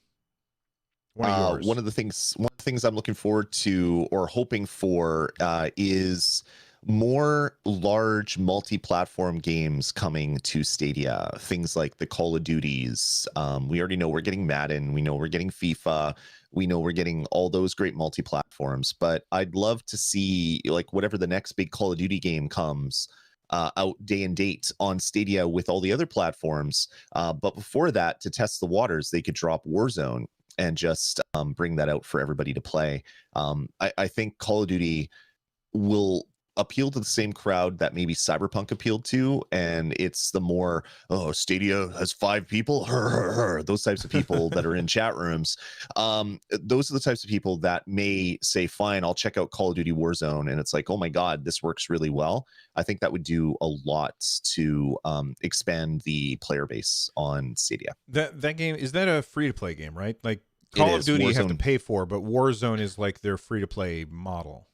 One of yours. One of the things I'm looking forward to or hoping for is more large multi-platform games coming to Stadia. Things like the Call of Duties. We already know we're getting Madden. We know we're getting FIFA. We know we're getting all those great multi-platforms. But I'd love to see, like, whatever the next big Call of Duty game comes out day and date on Stadia with all the other platforms. But before that, to test the waters, they could drop Warzone and just bring that out for everybody to play. I think Call of Duty will appeal to the same crowd that maybe Cyberpunk appealed to, and it's the more, Stadia has 5 people, those types of people that are in chat rooms. Those are the types of people that may say, fine, I'll check out Call of Duty Warzone, and it's like, oh my god, this works really well. I think that would do a lot to expand the player base on Stadia. That game, is that a free-to-play game, right? Like, Call of Duty you have to pay for, but Warzone is like their free-to-play model.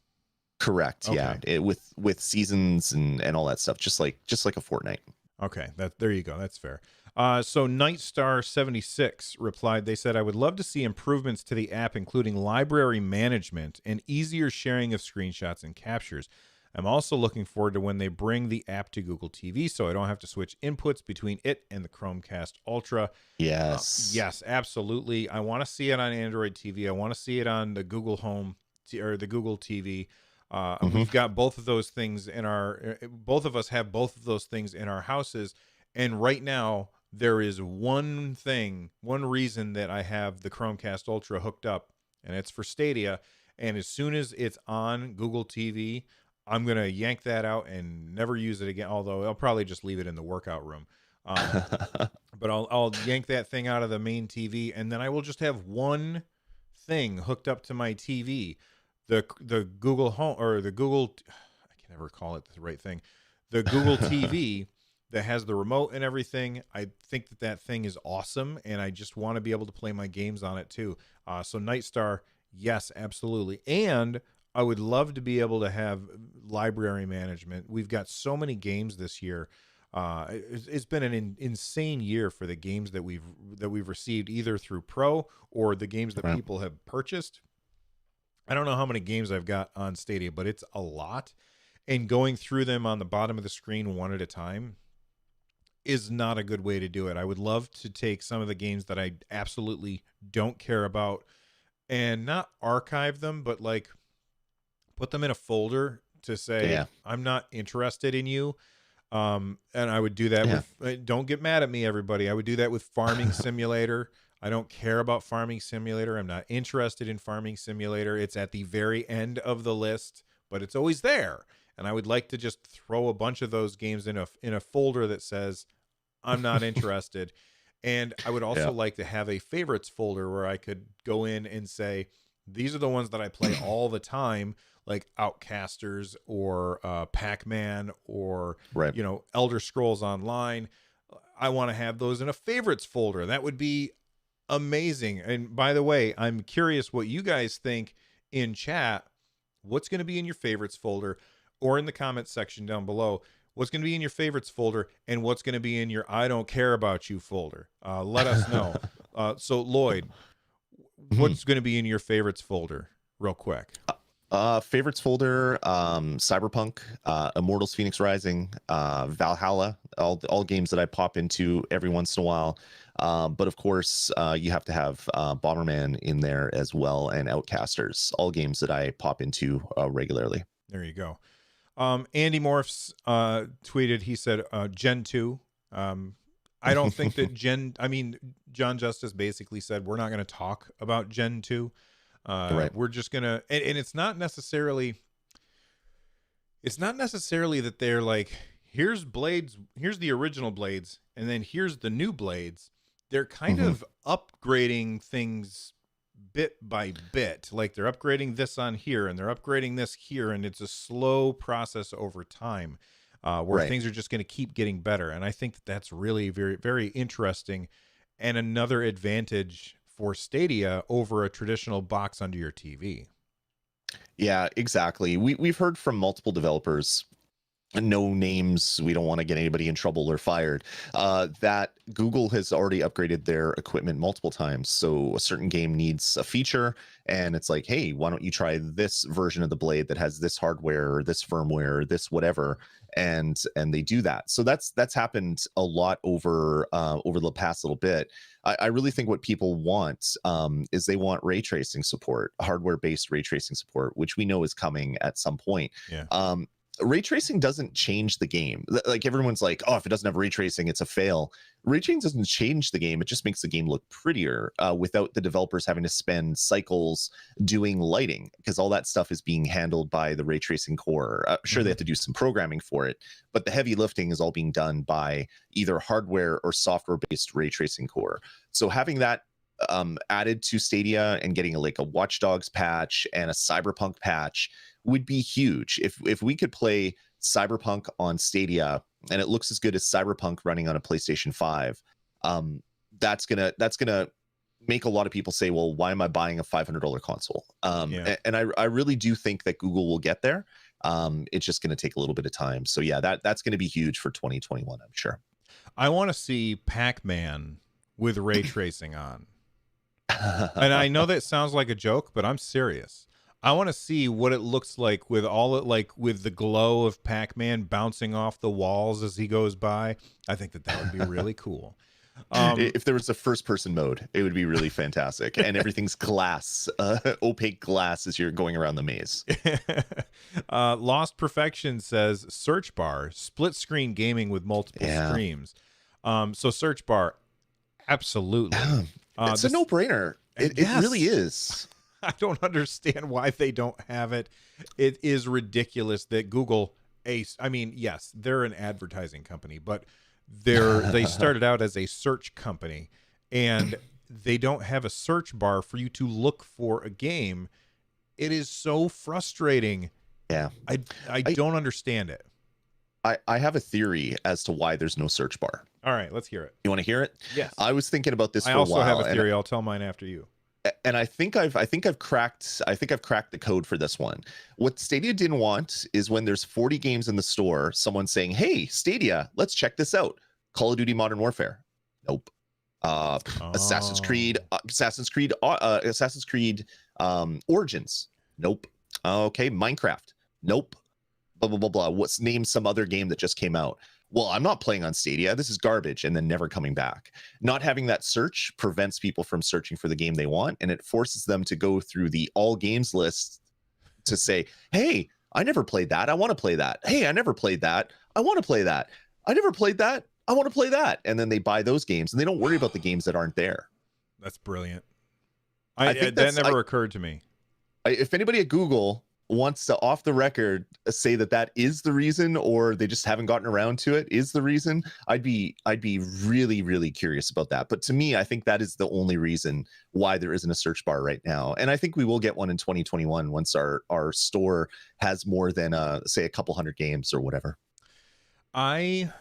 Correct. Okay. Yeah, with seasons and all that stuff, just like a Fortnite. Okay, there you go. That's fair. So Nightstar76 replied. They said, I would love to see improvements to the app, including library management and easier sharing of screenshots and captures. I'm also looking forward to when they bring the app to Google TV, so I don't have to switch inputs between it and the Chromecast Ultra. Yes. Yes, absolutely. I want to see it on Android TV. I want to see it on the Google Home or the Google TV. We've got both of those things both of us have both of those things in our houses. And right now there is one reason that I have the Chromecast Ultra hooked up, and it's for Stadia. And as soon as it's on Google TV, I'm going to yank that out and never use it again. Although I'll probably just leave it in the workout room. But I'll yank that thing out of the main TV, and then I will just have one thing hooked up to my TV, the Google Home, or the Google, I can never call it the right thing, the Google TV that has the remote and everything. I think that thing is awesome, and I just want to be able to play my games on it too. So Nightstar, yes, absolutely, and I would love to be able to have library management. We've got so many games this year. It's been an insane year for the games that we've received, either through Pro or the games that people have purchased. I don't know how many games I've got on Stadia, but it's a lot. And going through them on the bottom of the screen one at a time is not a good way to do it. I would love to take some of the games that I absolutely don't care about and not archive them, but like put them in a folder to say, I'm not interested in you. And I would do that with, don't get mad at me, everybody. I would do that with Farming Simulator. I don't care about Farming Simulator. I'm not interested in Farming Simulator. It's at the very end of the list, but it's always there. And I would like to just throw a bunch of those games in a folder that says, I'm not interested. And I would also like to have a favorites folder where I could go in and say, these are the ones that I play all the time, like Outcasters or Pac-Man or, Elder Scrolls Online. I want to have those in a favorites folder. That would be amazing. And by the way, I'm curious what you guys think in chat. What's going to be in your favorites folder, or in the comments section down below? What's going to be in your favorites folder, and what's going to be in your I don't care about you folder? Let us know. So Lloyd, what's going to be in your favorites folder real quick? Favorites folder, Cyberpunk, Immortals Phoenix Rising, Valhalla, all games that I pop into every once in a while. But of course, you have to have Bomberman in there as well, and Outcasters, all games that I pop into regularly. There you go. Andy Morphs tweeted, he said, Gen 2. I don't think that John Justice basically said, we're not going to talk about Gen 2. We're just going to, and it's not necessarily that they're like, here's blades, here's the original blades, and then here's the new blades. They're kind of upgrading things bit by bit. Like they're upgrading this on here and they're upgrading this here, and it's a slow process over time where things are just going to keep getting better. And I think that's really very, very interesting, and another advantage for Stadia over a traditional box under your TV. Yeah, exactly. We've heard from multiple developers, no names, we don't want to get anybody in trouble or fired, that Google has already upgraded their equipment multiple times. So a certain game needs a feature, and it's like, hey, why don't you try this version of the blade that has this hardware or this firmware or this whatever, and they do that. So that's happened a lot over the past little bit. I really think what people want is they want ray tracing support, hardware-based ray tracing support, which we know is coming at some point. Ray tracing doesn't change the game. Like everyone's like, oh, if it doesn't have ray tracing, it's a fail. Ray tracing doesn't change the game. It just makes the game look prettier without the developers having to spend cycles doing lighting, because all that stuff is being handled by the ray tracing core. Sure, they have to do some programming for it, but the heavy lifting is all being done by either hardware or software-based ray tracing core. So having that added to Stadia and getting like a Watch Dogs patch and a Cyberpunk patch would be huge. If we could play Cyberpunk on Stadia and it looks as good as Cyberpunk running on a PlayStation 5, that's gonna make a lot of people say, well, why am I buying a $500 console? And I really do think that Google will get there. It's just going to take a little bit of time. So yeah, that's going to be huge for 2021, I'm sure. I want to see Pac-Man with ray tracing on. And I know that sounds like a joke, but I'm serious. I want to see what it looks like with with the glow of Pac-Man bouncing off the walls as he goes by. I think that would be really cool. If there was a first-person mode, it would be really fantastic, and everything's glass, opaque glass as you're going around the maze. Lost Perfection says search bar, split screen gaming with multiple streams. So search bar, absolutely. It's a no-brainer. It really is. I don't understand why they don't have it. It is ridiculous that Google, yes, they're an advertising company, but They started out as a search company, and they don't have a search bar for you to look for a game. It is so frustrating. Yeah. I don't understand it. I have a theory as to why there's no search bar. All right, let's hear it. You want to hear it? Yes. I was thinking about this for I a also while. have a theory. I'll tell mine after you. And I think I've cracked the code for this one. What Stadia didn't want is when there's 40 games in the store, someone saying, "Hey, Stadia, let's check this out. Call of Duty Modern Warfare." Nope. Assassin's Creed Origins. Nope. Okay, Minecraft. Nope. Blah blah blah blah. What's name some other game that just came out? Well, I'm not playing on Stadia. This is garbage, and then never coming back. Not having that search prevents people from searching for the game they want, and it forces them to go through the all games list to say, "Hey, I never played that. I want to play that. Hey, I never played that. I want to play that. I never played that. I want to play that." And then they buy those games, and they don't worry about the games that aren't there. That's brilliant. I think that never occurred to me. If anybody at Google wants to off the record say that is the reason, or they just haven't gotten around to it is the reason, I'd be really, really curious about that. But to me, I think that is the only reason why there isn't a search bar right now. And I think we will get one in 2021 once our store has more than say a couple hundred games or whatever. I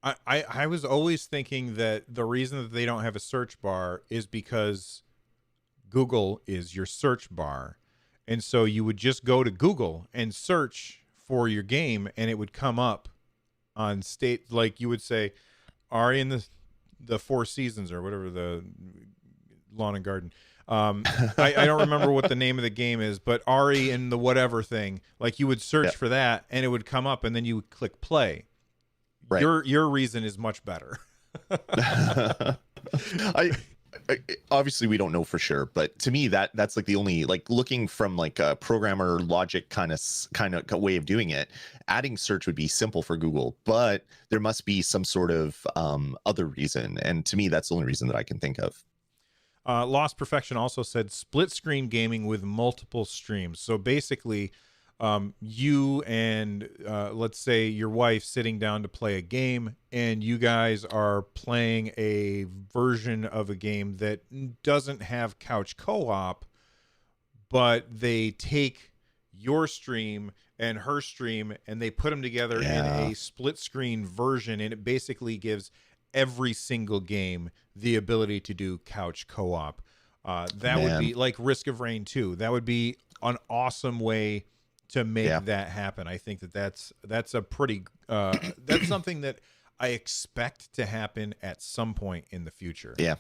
was always thinking that the reason that they don't have a search bar is because Google is your search bar. And so you would just go to Google and search for your game, and it would come up on state. Like you would say, Ari in the Four Seasons or whatever, the Lawn and Garden. I don't remember what the name of the game is, but Ari in the whatever thing. Like you would search for that, and it would come up, and then you would click play. Right. Your reason is much better. Obviously we don't know for sure, but to me that's like the only, like, looking from like a programmer logic kind of way of doing it, adding search would be simple for Google, but there must be some sort of other reason, and to me that's the only reason that I can think of. Lost Perfection also said split screen gaming with multiple streams. So basically you and let's say your wife sitting down to play a game, and you guys are playing a version of a game that doesn't have couch co-op, but they take your stream and her stream and they put them together in a split screen version, and it basically gives every single game the ability to do couch co-op. That would be like Risk of Rain 2. That would be an awesome way to make that happen. I think that's a pretty that's something that I expect to happen at some point in the future. Yeah.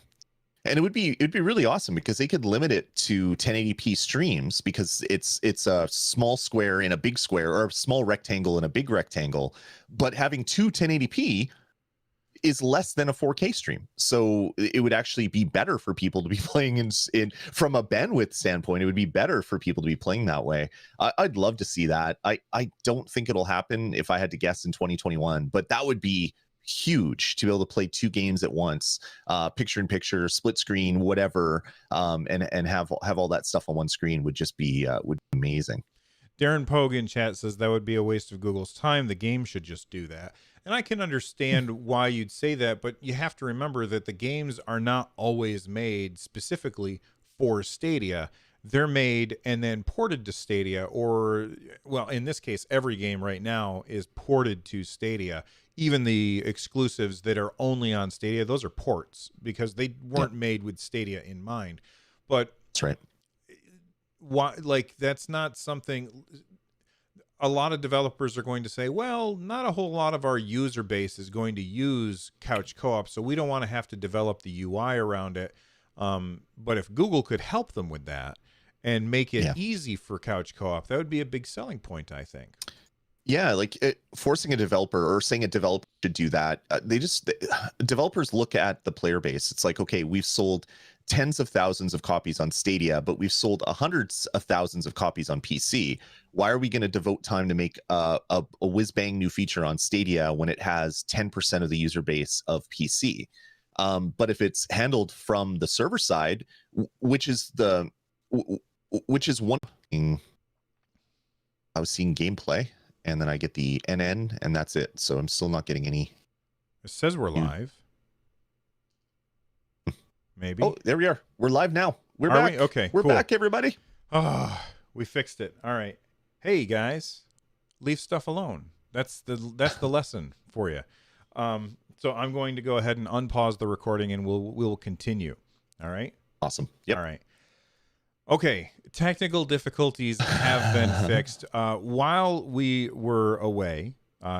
And it'd be really awesome because they could limit it to 1080p streams, because it's a small square in a big square, or a small rectangle in a big rectangle, but having two 1080p is less than a 4K stream. So it would actually be better for people to be playing in from a bandwidth standpoint. It would be better for people to be playing that way. I'd love to see that. I don't think it'll happen, if I had to guess, in 2021, but that would be huge, to be able to play two games at once, picture in picture, split screen, whatever, and have all that stuff on one screen would just be amazing. Darren Pogue in chat says that would be a waste of Google's time. The game should just do that. And I can understand why you'd say that, but you have to remember that the games are not always made specifically for Stadia. They're made and then ported to Stadia, or, well, in this case, every game right now is ported to Stadia. Even the exclusives that are only on Stadia, those are ports, because they weren't made with Stadia in mind. But that's right. Why, like, that's not something. A lot of developers are going to say, well, not a whole lot of our user base is going to use couch co-op, so we don't want to have to develop the UI around it. But if Google could help them with that and make it easy for couch co-op, that would be a big selling point, I think. Yeah, like forcing a developer, or saying a developer should do that. Developers look at the player base. It's like, okay, we've sold tens of thousands of copies on Stadia, but we've sold hundreds of thousands of copies on PC. Why are we going to devote time to make a whiz-bang new feature on Stadia when it has 10% of the user base of PC? But if it's handled from the server side, which is one thing, I was seeing gameplay, and then I get the NN, and that's it. So I'm still not getting any It says we're live. Maybe. Oh, there we are. We're live now. We're Are back. we? Okay, We're cool. back, everybody. Oh, we fixed it. All right. Hey guys, leave stuff alone. That's the lesson for you. So I'm going to go ahead and unpause the recording, and we'll continue. All right. Awesome. Yep. All right. Okay. Technical difficulties have been fixed. While we were away,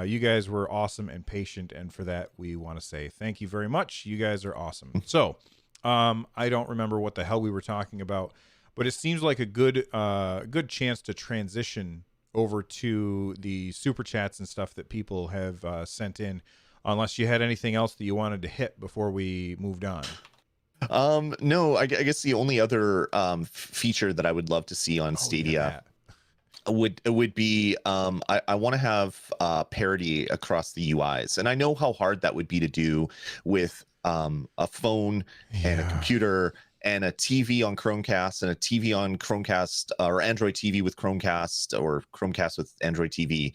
you guys were awesome and patient, and for that we want to say thank you very much. You guys are awesome. So, I don't remember what the hell we were talking about, but it seems like a good chance to transition over to the super chats and stuff that people have sent in, unless you had anything else that you wanted to hit before we moved on. No, I guess the only other feature that I would love to see on Stadia would be I want to have parity across the UIs, and I know how hard that would be to do with a phone and a computer and a TV on Chromecast and a TV on Chromecast or Android TV with Chromecast or Chromecast with Android TV.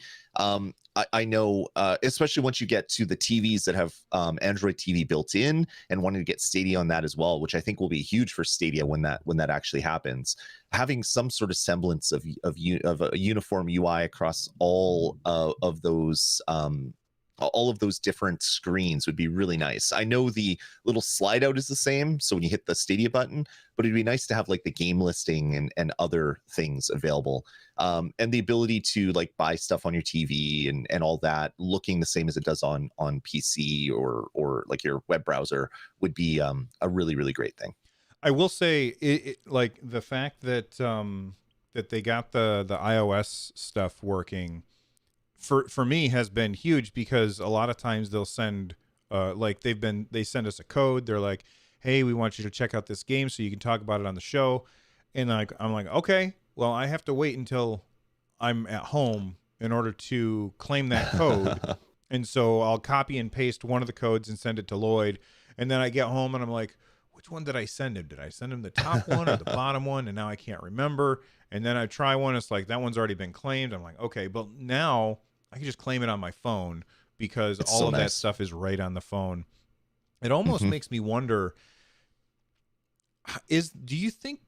I know, especially once you get to the TVs that have Android TV built in and wanting to get Stadia on that as well, which I think will be huge for Stadia when that actually happens. Having some sort of semblance of a uniform UI across all of those different screens would be really nice. I know the little slide out is the same, so when you hit the Stadia button, but it'd be nice to have like the game listing and other things available, and the ability to like buy stuff on your TV and all that looking the same as it does on PC or like your web browser would be a really, really great thing. I will say it like the fact that that they got the iOS stuff working for me has been huge, because a lot of times they'll send like they send us a code. They're like, hey, we want you to check out this game so you can talk about it on the show. And like I'm like, okay, well, I have to wait until I'm at home in order to claim that code. And so I'll copy and paste one of the codes and send it to Lloyd. And then I get home and I'm like, which one did I send him? Did I send him the top one or the bottom one? And now I can't remember. And then I try one. It's like, that one's already been claimed. I'm like, okay, but now I can just claim it on my phone, because it's all so of that stuff is right on the phone. It almost makes me wonder, do you think,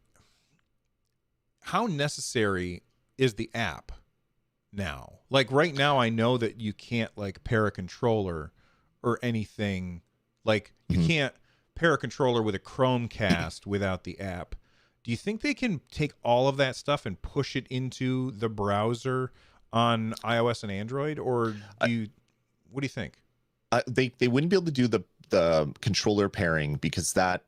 how necessary is the app now? Like right now, I know that you can't like pair a controller or anything. Like you can't pair a controller with a Chromecast without the app. Do you think they can take all of that stuff and push it into the browser on iOS and Android, or what do you think? They wouldn't be able to do the controller pairing, because that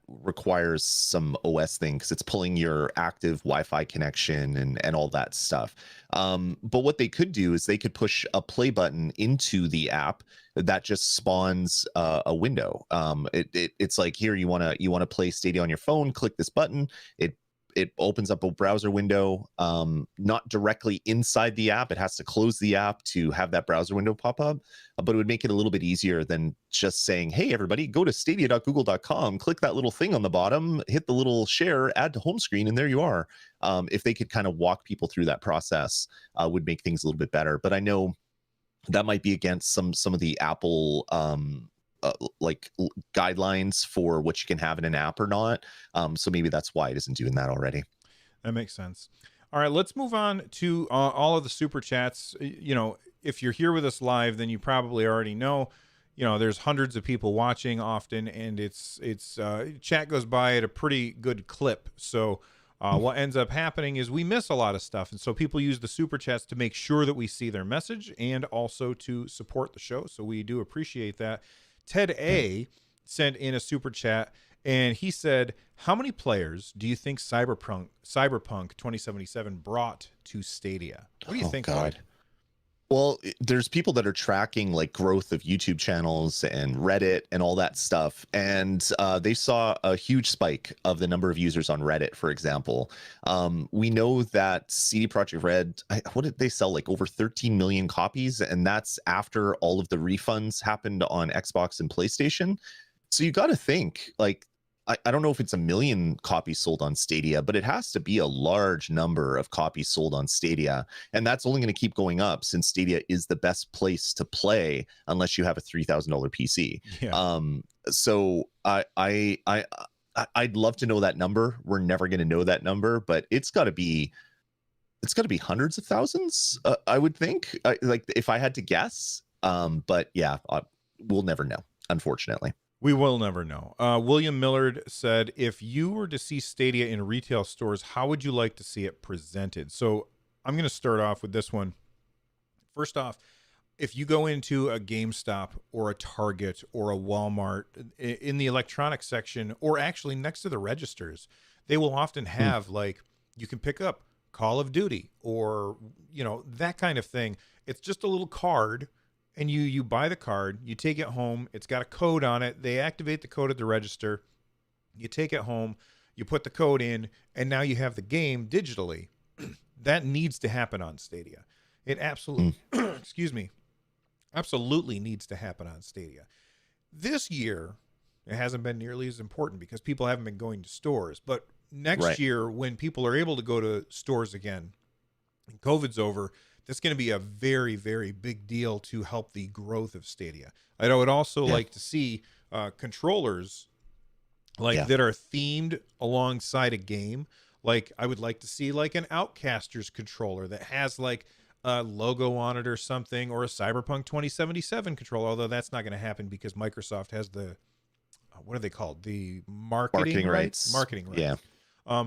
requires some OS thing, because it's pulling your active Wi-Fi connection and all that stuff. But what they could do is they could push a play button into the app that just spawns a window. It's like, here, you want to play Stadia on your phone, click this button. It opens up a browser window, not directly inside the app. It has to close the app to have that browser window pop up, but it would make it a little bit easier than just saying, hey, everybody, go to stadia.google.com, click that little thing on the bottom, hit the little share, add to home screen, and there you are. If they could kind of walk people through that process, would make things a little bit better. But I know that might be against some of the Apple like guidelines for what you can have in an app or not. So maybe that's why it isn't doing that already. That makes sense. All right, let's move on to all of the super chats. You know, if you're here with us live, then you probably already know, you know, there's hundreds of people watching often, and it's chat goes by at a pretty good clip. So what ends up happening is we miss a lot of stuff. And so people use the super chats to make sure that we see their message and also to support the show. So we do appreciate that. Ted A sent in a super chat, and he said, how many players do you think Cyberpunk 2077 brought to Stadia? What do you think? God. Well, there's people that are tracking like growth of YouTube channels and Reddit and all that stuff. And they saw a huge spike of the number of users on Reddit, for example. We know that CD Projekt Red, what did they sell? Like over 13 million copies. And that's after all of the refunds happened on Xbox and PlayStation. So you got to think like I don't know if it's 1 million copies sold on Stadia, but it has to be a large number of copies sold on Stadia. And that's only going to keep going up since Stadia is the best place to play unless you have a $3,000 PC. Yeah. So I'd love to know that number. We're never going to know that number, but it's got to be hundreds of thousands, I would think. Like if I had to guess. But yeah, we'll never know, unfortunately. We will never know. William Millard said, if you were to see Stadia in retail stores, how would you like to see it presented? So I'm going to start off with this one. First off, if you go into a GameStop or a Target or a Walmart in the electronics section, or actually next to the registers, they will often have like, you can pick up Call of Duty or, you know, that kind of thing. It's just a little card. And you buy the card, you take it home, it's got a code on it, they activate the code at the register, you take it home, you put the code in, and now you have the game digitally. That needs to happen on Stadia. It absolutely, excuse me, absolutely needs to happen on Stadia. This year, it hasn't been nearly as important because people haven't been going to stores. But next year, when people are able to go to stores again, and COVID's over, that's going to be a very, very big deal to help the growth of Stadia. I would also like to see controllers that are themed alongside a game. Like I would like to see like an Outcasters controller that has like a logo on it or something, or a Cyberpunk 2077 controller, although that's not going to happen because Microsoft has the, what are they called? The marketing rights. Marketing rights. Yeah.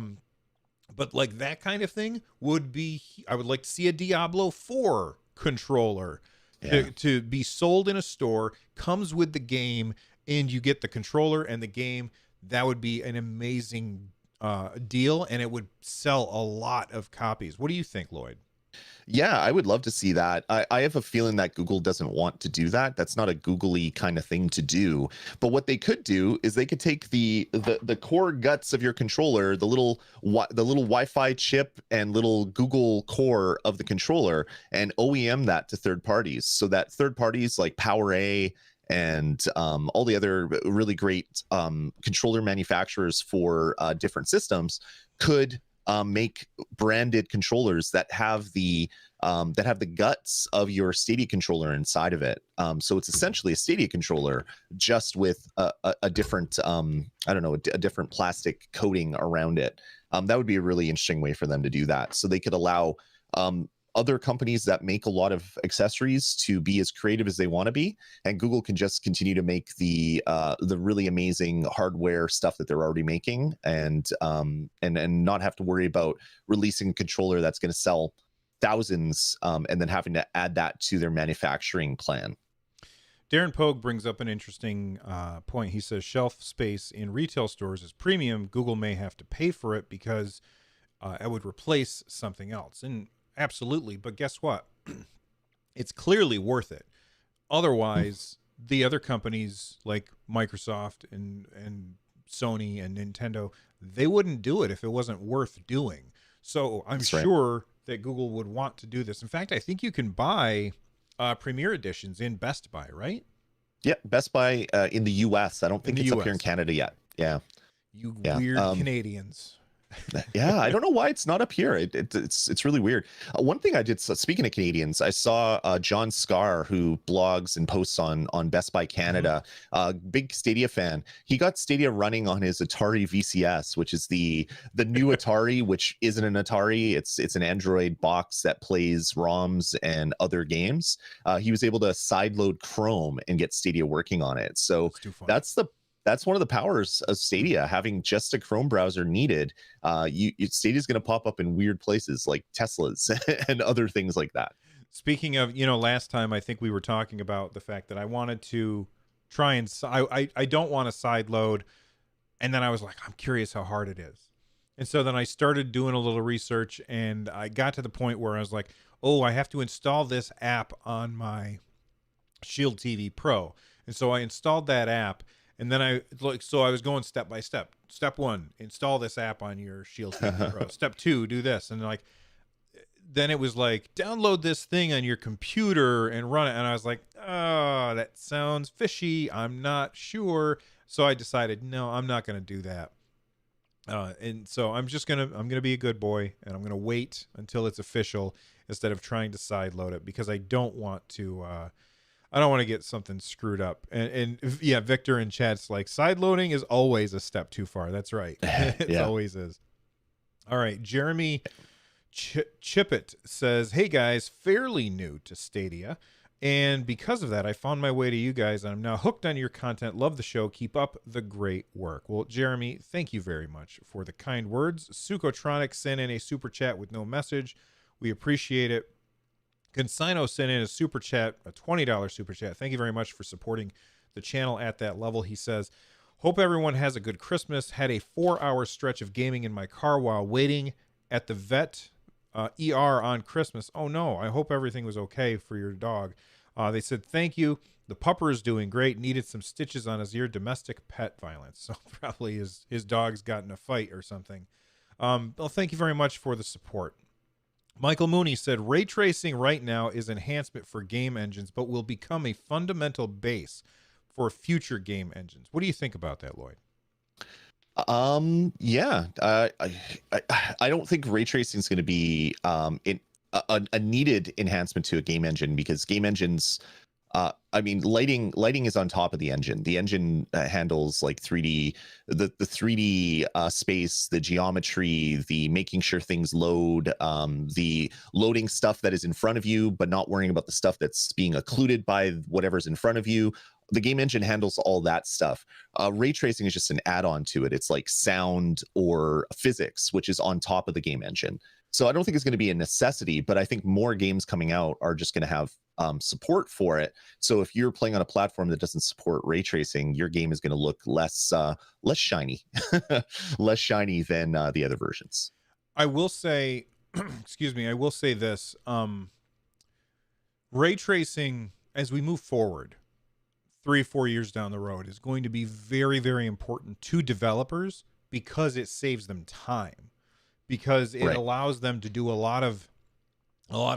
But like that kind of thing would be, I would like to see a Diablo 4 controller to be sold in a store, comes with the game, and you get the controller and the game. That would be an amazing deal, and it would sell a lot of copies. What do you think, Lloyd? Yeah, I would love to see that. I have a feeling that Google doesn't want to do that. That's not a Googly kind of thing to do. But what they could do is they could take the core guts of your controller, the little Wi-Fi chip and little Google core of the controller, and OEM that to third parties, so that third parties like PowerA and all the other really great controller manufacturers for different systems could make branded controllers that have the guts of your Stadia controller inside of it. So it's essentially a Stadia controller, just with a different a different plastic coating around it. That would be a really interesting way for them to do that. So they could allow other companies that make a lot of accessories to be as creative as they want to be, and Google can just continue to make the really amazing hardware stuff that they're already making, and not have to worry about releasing a controller that's going to sell thousands, and then having to add that to their manufacturing plan. Darren Pogue brings up an interesting point. He says shelf space in retail stores is premium. Google may have to pay for it because it would replace something else. And absolutely, but guess what? It's clearly worth it. Otherwise, the other companies like Microsoft and Sony and Nintendo, they wouldn't do it if it wasn't worth doing. So I'm sure that Google would want to do this. In fact, I think you can buy Premier Editions in Best Buy, right? Yeah, Best Buy in the US. I don't think it's up here in Canada yet. Yeah. You weird Canadians. Yeah, I don't know why it's not up here. It's really weird. One thing I did, speaking of Canadians, I saw John Scar, who blogs and posts on Best Buy Canada, big Stadia fan. He got Stadia running on his Atari VCS, which is the new Atari, which isn't an Atari. It's an Android box that plays ROMs and other games. He was able to sideload Chrome and get Stadia working on it. So that's one of the powers of Stadia, having just a Chrome browser needed. Stadia is going to pop up in weird places like Teslas and other things like that. Speaking of, last time I think we were talking about the fact that I wanted to try and I don't want to side load, and then I was like, I'm curious how hard it is. And so then I started doing a little research, and I got to the point where I was like, oh, I have to install this app on my Shield TV Pro. And so I installed that app. And then I was going step by step. Step 1, install this app on your Shield TV Pro. Step 2, do this. And then it was like, download this thing on your computer and run it. And I was like, oh, that sounds fishy. I'm not sure. So I decided, no, I'm not going to do that. And so I'm gonna be a good boy, and I'm gonna wait until it's official instead of trying to sideload it, because I don't want to. I don't want to get something screwed up. And yeah, Victor in chat's like, sideloading is always a step too far. That's right. It Yeah. always is. All right, Jeremy Chippett says, "Hey guys, fairly new to Stadia, and because of that, I found my way to you guys, and I'm now hooked on your content. Love the show. Keep up the great work." Well, Jeremy, thank you very much for the kind words. Sukotronic sent in a super chat with no message. We appreciate it. Consino sent in a super chat, a $20 super chat. Thank you very much for supporting the channel at that level. He says, "Hope everyone has a good Christmas. Had a 4-hour stretch of gaming in my car while waiting at the vet ER on Christmas. Oh no, I hope everything was okay for your dog." They said, "Thank you. The pupper is doing great. Needed some stitches on his ear. Domestic pet violence." So probably his dog's got in a fight or something. Well, thank you very much for the support. Michael Mooney said, "Ray tracing right now is enhancement for game engines, but will become a fundamental base for future game engines." What do you think about that, Lloyd? Yeah, I don't think ray tracing is going to be a needed enhancement to a game engine, because game engines, I mean, lighting is on top of the engine. The engine handles like 3D, the 3D space, the geometry, the making sure things load, the loading stuff that is in front of you, but not worrying about the stuff that's being occluded by whatever's in front of you. The game engine handles all that stuff. Ray tracing is just an add-on to it. It's like sound or physics, which is on top of the game engine. So I don't think it's going to be a necessity, but I think more games coming out are just going to have support for it. So if you're playing on a platform that doesn't support ray tracing, your game is going to look less shiny, less shiny than the other versions. I will say, excuse me, I will say this. Ray tracing, as we move forward, 3-4 years down the road, is going to be very, very important to developers, because it saves them time, because it allows them to do a lot of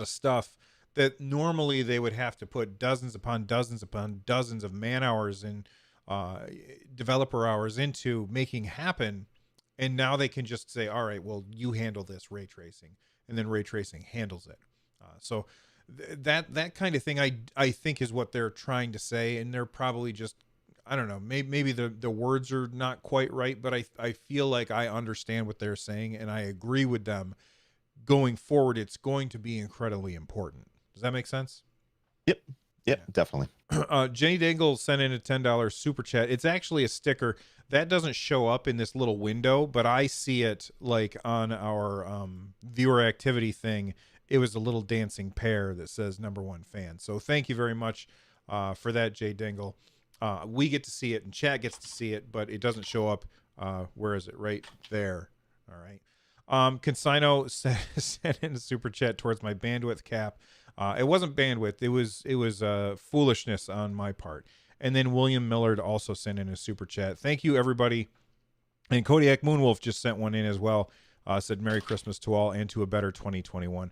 stuff that normally they would have to put dozens upon dozens upon dozens of man hours and developer hours into making happen. And now they can just say, all right, well, you handle this ray tracing, and then ray tracing handles it. So that kind of thing, I think, is what they're trying to say. And they're probably just, I don't know, maybe the words are not quite right, but I feel like I understand what they're saying, and I agree with them. Going forward, it's going to be incredibly important. Does that make sense? Yep, Yeah. definitely. Jenny Dangle sent in a $10 super chat. It's actually a sticker that doesn't show up in this little window, but I see it like on our viewer activity thing. It was a little dancing pear that says #1 fan. So thank you very much for that, Jay Dingle. We get to see it, and chat gets to see it, but it doesn't show up. Where is it? Right there. All right. Consino sent in a super chat towards my bandwidth cap. It wasn't bandwidth. It was foolishness on my part. And then William Millard also sent in a super chat. Thank you, everybody. And Kodiak Moonwolf just sent one in as well. Said Merry Christmas to all, and to a better 2021.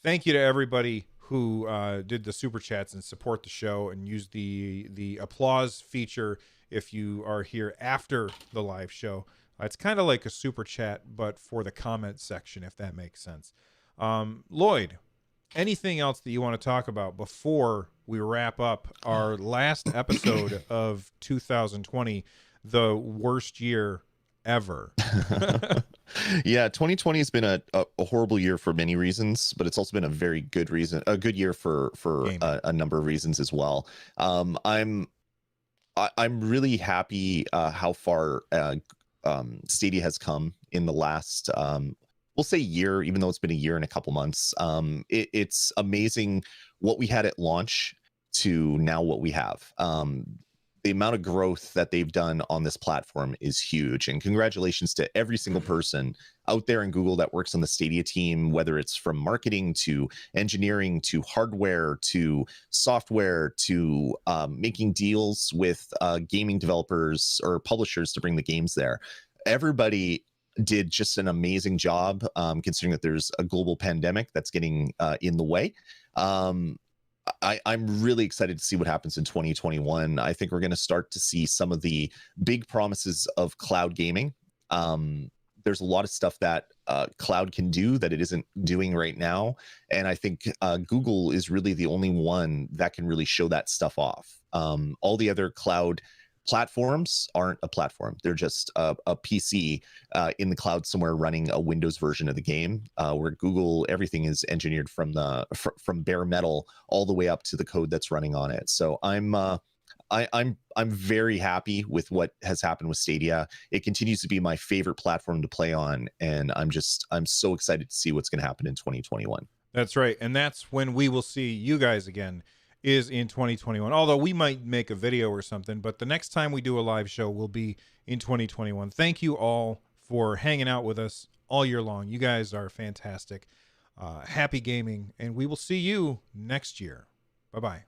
Thank you to everybody who did the super chats and support the show and use the applause feature if you are here after the live show. It's kind of like a super chat, but for the comment section, if that makes sense. Lloyd, anything else that you want to talk about before we wrap up our last episode of 2020, the worst year ever? Yeah, 2020 has been a horrible year for many reasons, but it's also been a very good year for a number of reasons as well. I'm really happy how far Stadia has come in the last we'll say year, even though it's been a year and a couple months. It's amazing what we had at launch to now what we have. The amount of growth that they've done on this platform is huge, and congratulations to every single person out there in Google that works on the Stadia team, whether it's from marketing to engineering to hardware to software to making deals with gaming developers or publishers to bring the games there. Everybody did just an amazing job, considering that there's a global pandemic that's getting in the way. I'm really excited to see what happens in 2021. I think we're going to start to see some of the big promises of cloud gaming. There's a lot of stuff that cloud can do that it isn't doing right now, and I think Google is really the only one that can really show that stuff off. All the other cloud platforms aren't a platform; they're just a PC in the cloud somewhere running a Windows version of the game. Where Google, everything is engineered from from bare metal all the way up to the code that's running on it. So I'm very happy with what has happened with Stadia. It continues to be my favorite platform to play on, and I'm so excited to see what's going to happen in 2021. That's right, and that's when we will see you guys again, is in 2021. Although we might make a video or something, but the next time we do a live show will be in 2021. Thank you all for hanging out with us all year long. You guys are fantastic. Happy gaming, and we will see you next year. Bye-bye.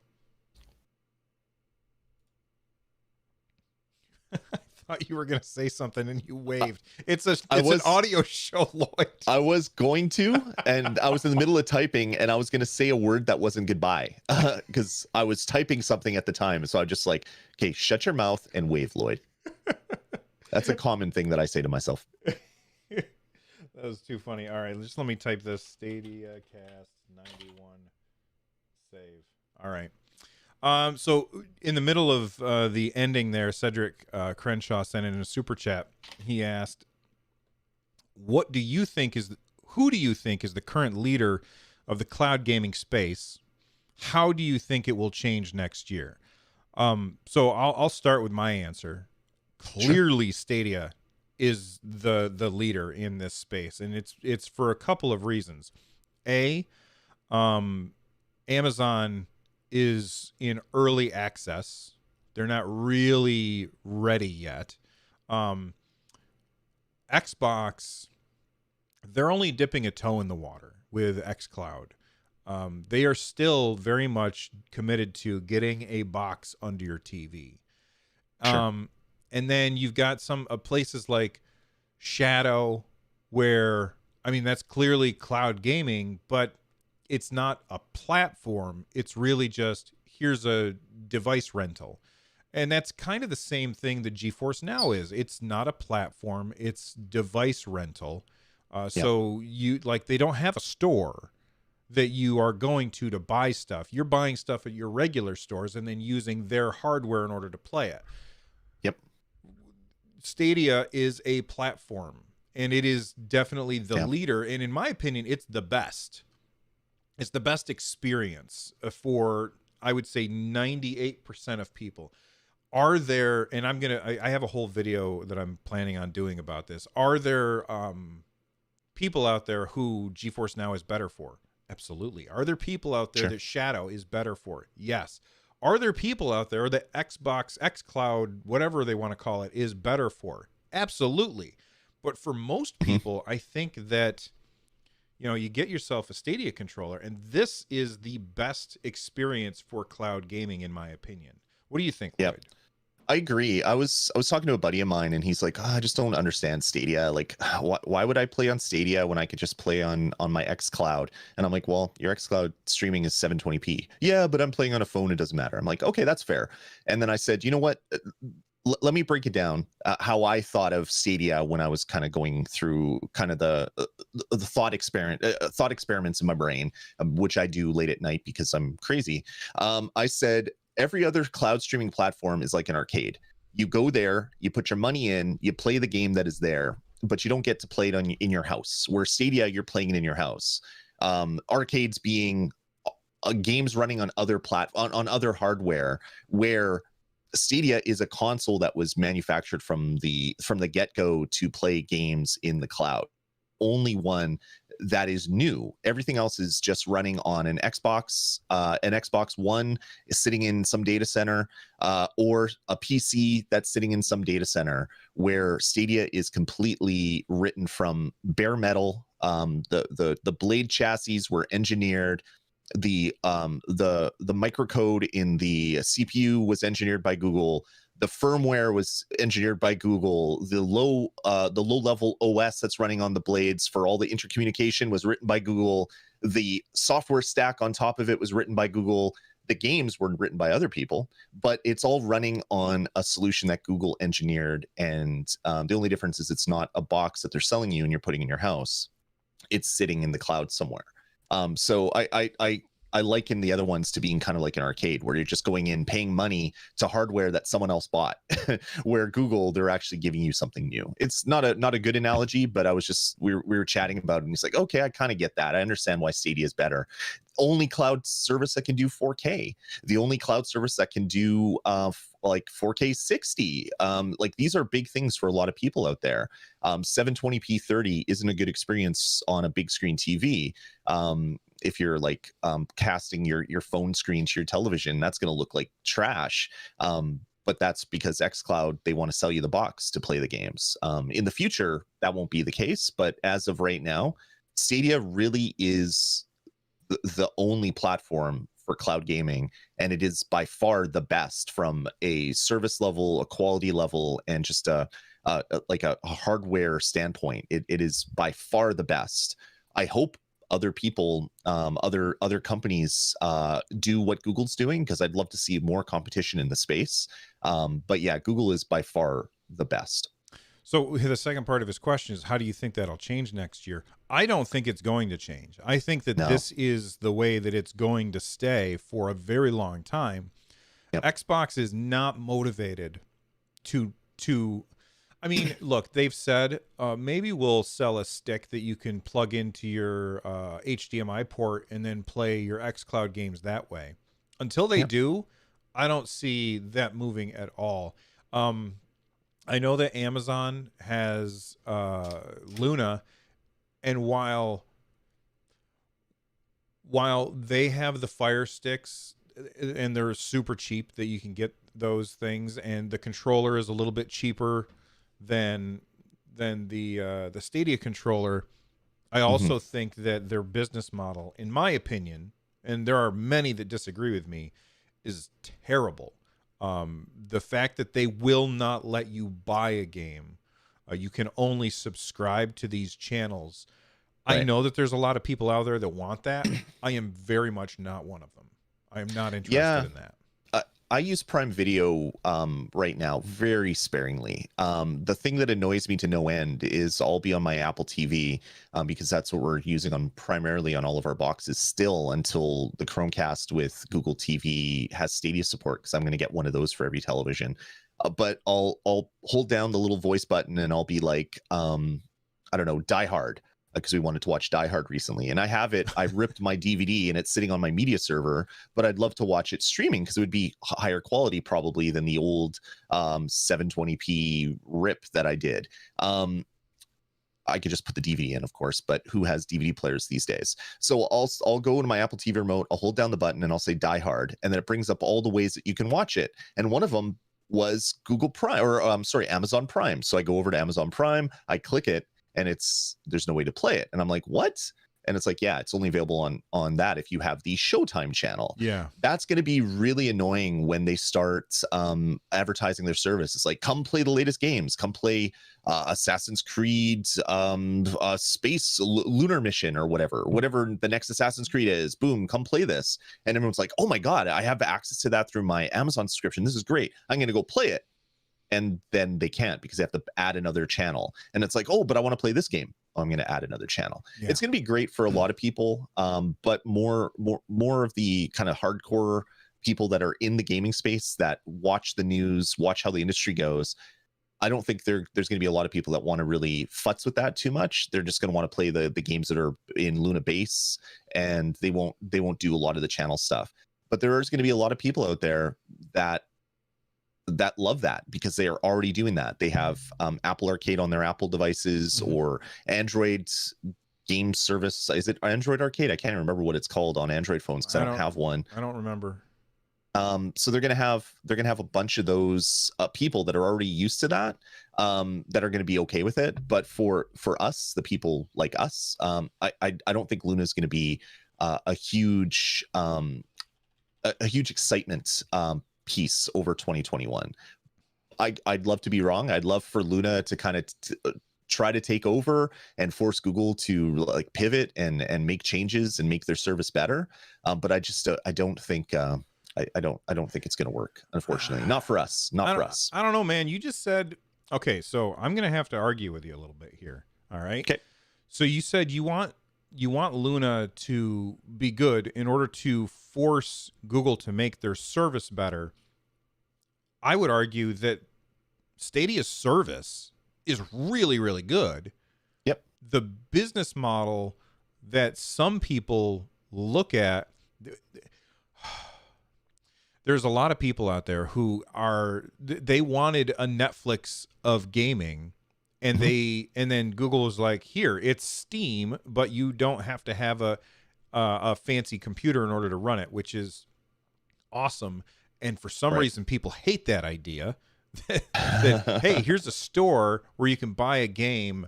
I thought you were going to say something and you waved. It's an audio show, Lloyd. I was going to, and I was in the middle of typing, and I was going to say a word that wasn't goodbye because I was typing something at the time. So I was just like, okay, shut your mouth and wave, Lloyd. That's a common thing that I say to myself. That was too funny. All right, just let me type this. Stadiacast 91 save. All right. So in the middle of the ending there, Cedric Crenshaw sent in a super chat. He asked, who do you think is the current leader of the cloud gaming space? How do you think it will change next year? So I'll start with my answer. Clearly, sure. Stadia is the leader in this space, and it's for a couple of reasons. Amazon is in early access. They're not really ready yet. Xbox, they're only dipping a toe in the water with xCloud. They are still very much committed to getting a box under your TV. Sure. And then you've got some places like Shadow, where, I mean, that's clearly cloud gaming, but it's not a platform. It's really just, here's a device rental. And that's kind of the same thing that GeForce Now is. It's not a platform. It's device rental. So they don't have a store that you are going to buy stuff. You're buying stuff at your regular stores and then using their hardware in order to play it. Yep. Stadia is a platform, and it is definitely the leader. And in my opinion, it's the best. It's the best experience for, I would say, 98% of people. Are there, and I have a whole video that I'm planning on doing about this. Are there people out there who GeForce Now is better for? Absolutely. Are there people out there that Shadow is better for? Yes. Are there people out there that Xbox, xCloud, whatever they want to call it, is better for? Absolutely. But for most people, I think that, you get yourself a Stadia controller, and this is the best experience for cloud gaming, in my opinion. What do you think, Lloyd? I agree. I was talking to a buddy of mine, and he's like, I just don't understand Stadia. Like, why would I play on Stadia when I could just play on my xCloud? And I'm like, well, your xCloud streaming is 720p. Yeah, but I'm playing on a phone. It doesn't matter. I'm like, okay, that's fair. And then I said, you know what? Let me break it down how I thought of Stadia when I was kind of going through kind of the thought experiments in my brain, which I do late at night because I'm crazy. I said, every other cloud streaming platform is like an arcade. You go there, you put your money in, you play the game that is there, but you don't get to play it in your house. Where Stadia, you're playing it in your house. Arcades being games running on other on other hardware, where Stadia is a console that was manufactured from the get-go to play games in the cloud. Only one that is new. Everything else is just running on an Xbox One is sitting in some data center, or a PC that's sitting in some data center, where Stadia is completely written from bare metal. The blade chassis were engineered. The microcode in the CPU was engineered by Google. The firmware was engineered by Google. The low level OS that's running on the blades for all the intercommunication was written by Google. The software stack on top of it was written by Google. The games were written by other people, but it's all running on a solution that Google engineered. And the only difference is it's not a box that they're selling you and you're putting in your house. It's sitting in the cloud somewhere. So I liken the other ones to being kind of like an arcade where you're just going in paying money to hardware that someone else bought. Where Google, they're actually giving you something new. It's not a good analogy, but I was just we were chatting about it, and he's like, okay, I kind of get that. I understand why Stadia is better. Only cloud service that can do 4K. The only cloud service that can do like 4K 60. Like these are big things for a lot of people out there. 720p 30 isn't a good experience on a big screen TV. If you're like casting your phone screen to your television, that's going to look like trash. But that's because xCloud, they want to sell you the box to play the games. In the future, that won't be the case. But as of right now, Stadia really is the only platform for cloud gaming, and it is by far the best from a service level, a quality level, and just a hardware standpoint. It is by far the best. I hope other people, other companies do what Google's doing, because I'd love to see more competition in the space. But yeah, Google is by far the best. So the second part of his question is, how do you think that'll change next year? I don't think it's going to change. I think that this is the way that it's going to stay for a very long time. Yep. Xbox is not motivated to I mean, look, they've said maybe we'll sell a stick that you can plug into your HDMI port and then play your xCloud games that way. Until they do, I don't see that moving at all. I know that Amazon has Luna, and while they have the Fire Sticks and they're super cheap that you can get those things, and the controller is a little bit cheaper than the Stadia controller, I also think that their business model, in my opinion, and there are many that disagree with me, is terrible. The fact that they will not let you buy a game, you can only subscribe to these channels. Right. I know that there's a lot of people out there that want that. I am very much not one of them. I am not interested in that. I use Prime Video right now very sparingly. The thing that annoys me to no end is I'll be on my Apple TV because that's what we're using primarily on all of our boxes still, until the Chromecast with Google TV has Stadia support, because I'm going to get one of those for every television. But I'll hold down the little voice button and I'll be like, I don't know, Die Hard, because we wanted to watch Die Hard recently, and I have it. I ripped my DVD and it's sitting on my media server, but I'd love to watch it streaming because it would be higher quality probably than the old 720p rip that I did. I could just put the DVD in, of course, but who has DVD players these days? So I'll go to my Apple TV remote, I'll hold down the button and I'll say Die Hard, and then it brings up all the ways that you can watch it. And one of them was Google Prime, or Amazon Prime. So I go over to Amazon Prime, I click it, and there's no way to play it. And I'm like, what? And it's like, yeah, it's only available on that if you have the Showtime channel. Yeah. That's going to be really annoying when they start advertising their service. It's like, come play the latest games, come play Assassin's Creed, Space Lunar Mission, or whatever the next Assassin's Creed is. Boom, come play this. And everyone's like, oh my God, I have access to that through my Amazon subscription. This is great. I'm going to go play it. And then they can't, because they have to add another channel. And it's like, oh, but I want to play this game. Oh, I'm going to add another channel. Yeah. It's going to be great for a lot of people, but more of the kind of hardcore people that are in the gaming space that watch the news, watch how the industry goes. I don't think there's going to be a lot of people that want to really futz with that too much. They're just going to want to play the games that are in Luna base, and they won't do a lot of the channel stuff. But there is going to be a lot of people out there that love that, because they are already doing that. They have Apple Arcade on their Apple devices, or Android game service. Is it Android Arcade? I can't remember what it's called on Android phones, because I don't have one. I don't remember. So they're gonna have a bunch of those people that are already used to that, that are gonna be okay with it. But for us, the people like us, I don't think Luna is gonna be a huge excitement piece over 2021. I'd love to be wrong. I'd love for Luna to kind of try to take over and force Google to like pivot and make changes and make their service better. But I don't think I don't think it's going to work, unfortunately. Not for us. Not for us. I don't know, man. You just said, okay, so I'm going to have to argue with you a little bit here. All right. Okay. So you said you want Luna to be good in order to force Google to make their service better. I would argue that Stadia's service is really, really good. Yep. The business model that some people look at, there's a lot of people out there who they wanted a Netflix of gaming, and then Google was like, here, it's Steam, but you don't have to have a fancy computer in order to run it, which is awesome. And for some reason, people hate that idea. That, hey, here's a store where you can buy a game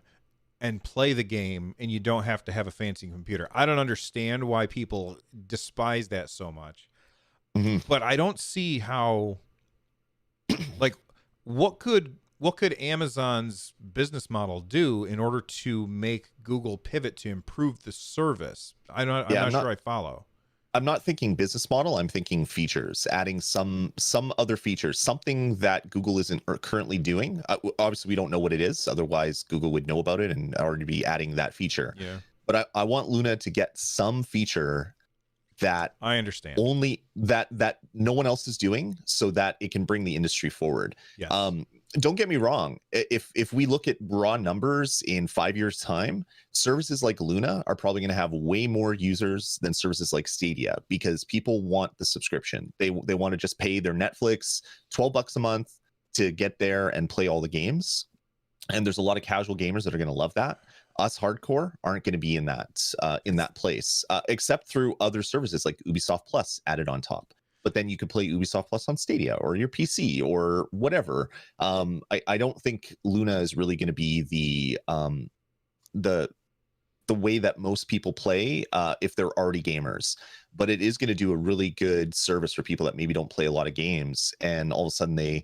and play the game, and you don't have to have a fancy computer. I don't understand why people despise that so much. But I don't see how, like, what could Amazon's business model do in order to make Google pivot to improve the service? I'm not sure I follow. I'm not thinking business model. I'm thinking features, adding some other features, something that Google isn't currently doing. Obviously, we don't know what it is. Otherwise, Google would know about it and already be adding that feature. Yeah. But I want Luna to get some feature that I understand only that no one else is doing, so that it can bring the industry forward. Yes. Don't get me wrong. If we look at raw numbers in 5 years' time, services like Luna are probably going to have way more users than services like Stadia, because people want the subscription. They want to just pay their Netflix $12 a month to get there and play all the games. And there's a lot of casual gamers that are going to love that. Us hardcore aren't going to be in that place, except through other services like Ubisoft Plus added on top. But then you could play Ubisoft Plus on Stadia or your PC or whatever. I don't think Luna is really going to be the way that most people play if they're already gamers. But it is going to do a really good service for people that maybe don't play a lot of games, and all of a sudden they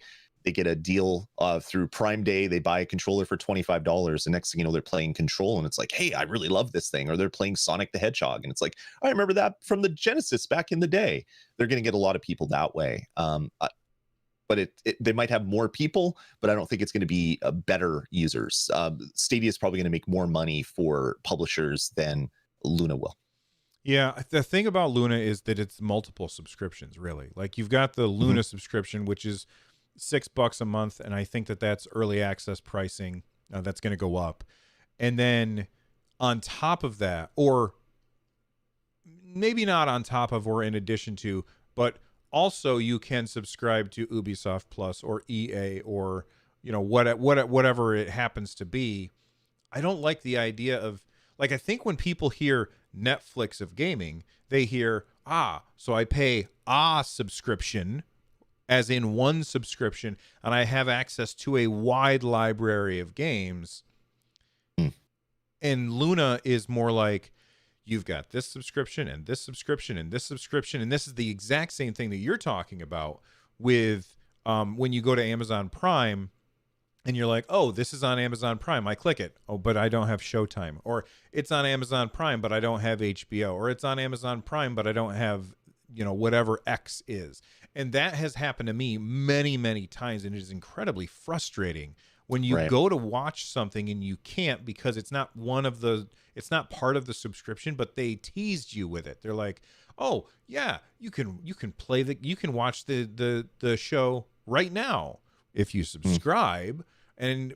get a deal through Prime Day. They buy a controller for $25. The next thing you know, they're playing Control, and it's like, hey, I really love this thing. Or they're playing Sonic the Hedgehog, and it's like, I remember that from the Genesis back in the day. They're going to get a lot of people that way. But they might have more people, but I don't think it's going to be better users. Stadia is probably going to make more money for publishers than Luna will. Yeah, the thing about Luna is that it's multiple subscriptions, really. Like, you've got the Luna subscription, which is $6 a month, and I think that's early access pricing. That's going to go up, and then on top of that, or maybe not on top of or in addition to, but also you can subscribe to Ubisoft Plus or EA or whatever it happens to be. I don't like the idea of, like, I think when people hear Netflix of gaming, they hear, so I pay a subscription, as in one subscription, and I have access to a wide library of games. And Luna is more like, you've got this subscription and this subscription and this subscription, and this is the exact same thing that you're talking about with when you go to Amazon Prime and you're like, oh, this is on Amazon Prime. I click it. Oh, but I don't have Showtime. Or it's on Amazon Prime, but I don't have HBO. Or it's on Amazon Prime, but I don't have, whatever X is. And that has happened to me many, many times, and it is incredibly frustrating when you go to watch something and you can't, because it's not part of the subscription, but they teased you with it. They're like, oh yeah, you can watch the show right now if you subscribe. And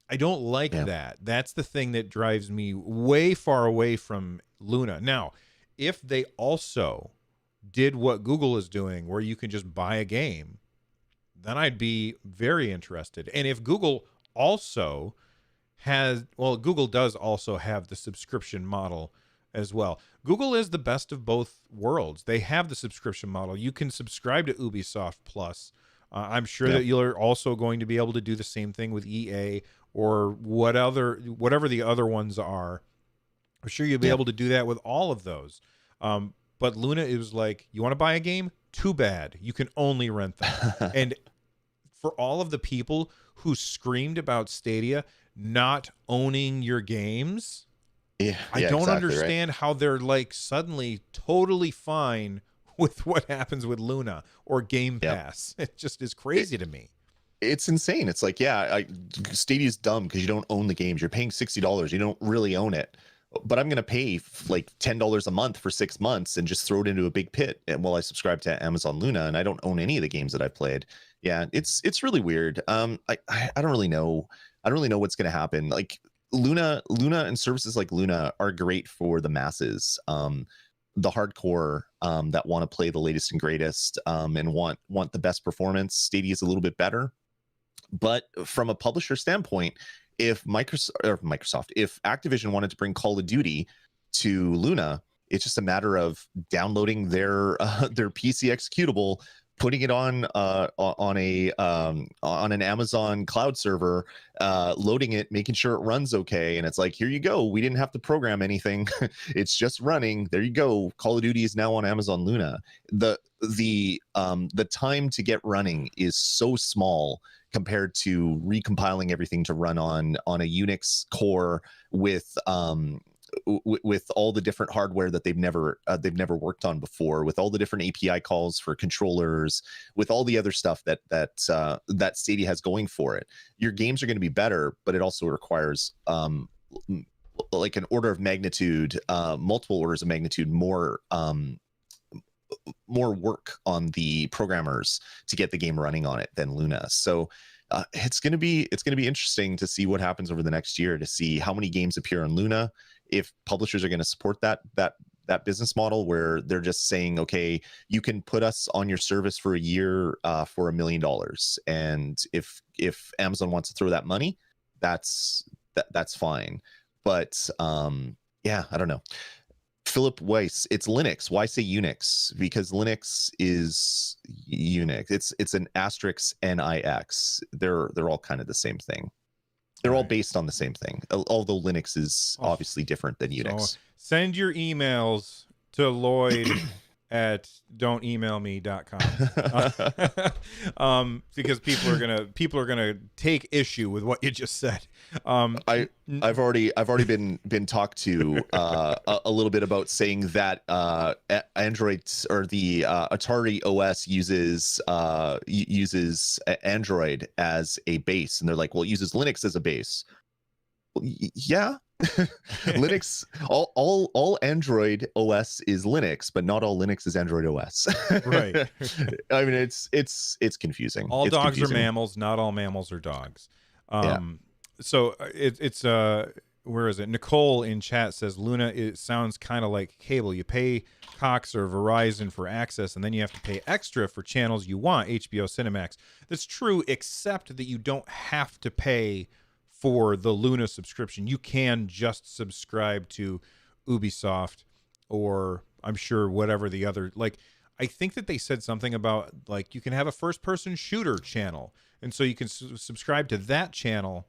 I don't like that. That's the thing that drives me way far away from Luna. Now, if they also did what Google is doing, where you can just buy a game, then I'd be very interested. And if Google also Google does also have the subscription model as well. Google is the best of both worlds. They have the subscription model. You can subscribe to Ubisoft Plus. I'm sure that you're also going to be able to do the same thing with EA or whatever the other ones are. I'm sure you'll be able to do that with all of those. But Luna, it was like, you want to buy a game? Too bad. You can only rent them. And for all of the people who screamed about Stadia not owning your games, I don't understand how they're like suddenly totally fine with what happens with Luna or Game Yep. Pass. It just is crazy to me. It's insane. It's like, yeah, Stadia's dumb because you don't own the games. You're paying $60. You don't really own it. But I'm going to pay like $10 a month for 6 months and just throw it into a big pit. And while I subscribe to Amazon Luna, and I don't own any of the games that I've played. Yeah, it's really weird. I don't really know. I don't really know what's going to happen. Like Luna and services like Luna are great for the masses. The hardcore that want to play the latest and greatest and want the best performance. Stadia is a little bit better. But from a publisher standpoint, if Microsoft, if Activision wanted to bring Call of Duty to Luna, it's just a matter of downloading their PC executable, putting it on an Amazon cloud server, loading it, making sure it runs okay, and it's like, here you go. We didn't have to program anything. It's just running. There you go. Call of Duty is now on Amazon Luna. The time to get running is so small compared to recompiling everything to run on a Unix core with all the different hardware that they've never worked on before, with all the different API calls for controllers, with all the other stuff that Stadia has going for it. Your games are going to be better, but it also requires like an order of magnitude, multiple orders of magnitude more work on the programmers to get the game running on it than Luna. So it's going to be interesting to see what happens over the next year, to see how many games appear on Luna, if publishers are going to support that business model where they're just saying, okay, you can put us on your service for a year for $1 million, and if Amazon wants to throw that money, that's fine. But yeah, I don't know. Philip Weiss, it's Linux. Why say Unix? Because Linux is Unix. It's an asterisk NIX. They're all kind of the same thing. They're all based on the same thing, although Linux is obviously different than Unix. So send your emails to Lloyd at don'temailme.com because people are gonna take issue with what you just said. I've already been talked to a little bit about saying that Android or the Atari OS uses Android as a base, and they're like, well, it uses Linux as a base. Well, yeah. Linux, all Android OS is Linux, but not all Linux is Android OS. Right. I mean, it's confusing. All it's dogs confusing. are mammals, not all mammals are dogs. Yeah. So it's where is it? Nicole in chat says Luna, it sounds kind of like cable. You pay Cox or Verizon for access, and then you have to pay extra for channels you want, HBO, Cinemax. That's true, except that you don't have to pay for the Luna subscription. You can just subscribe to Ubisoft, or I'm sure whatever the other, like, I think that they said something about, like, you can have a first-person shooter channel, and so you can subscribe to that channel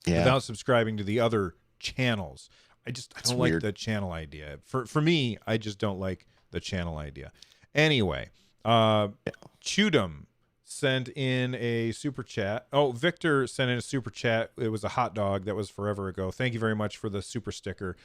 without subscribing to the other channels. I don't like the channel idea. For me, I just don't like the channel idea. Anyway, Chudum sent in a super chat. Oh, Victor sent in a super chat. It was a hot dog. That was forever ago. Thank you very much for the super sticker,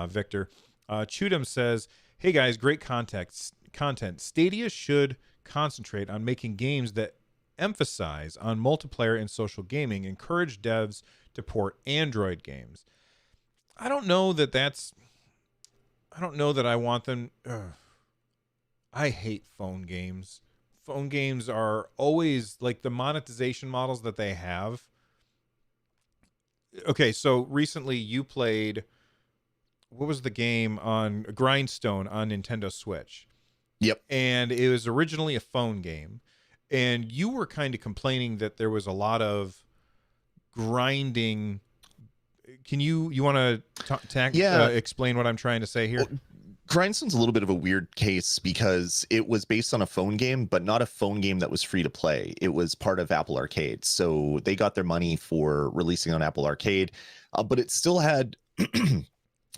Victor. Chudum says, hey guys, great content. Stadia should concentrate on making games that emphasize on multiplayer and social gaming, encourage devs to port Android games. I don't know that I want them. I hate phone games. Phone games are always, like, the monetization models that they have. Okay, so recently you played, what was the game on Grindstone on Nintendo Switch? Yep. And it was originally a phone game. And you were kind of complaining that there was a lot of grinding. Can you want to explain what I'm trying to say here? Well, Grindstone's a little bit of a weird case because it was based on a phone game, but not a phone game that was free to play. It was part of Apple Arcade. So they got their money for releasing on Apple Arcade, but it still had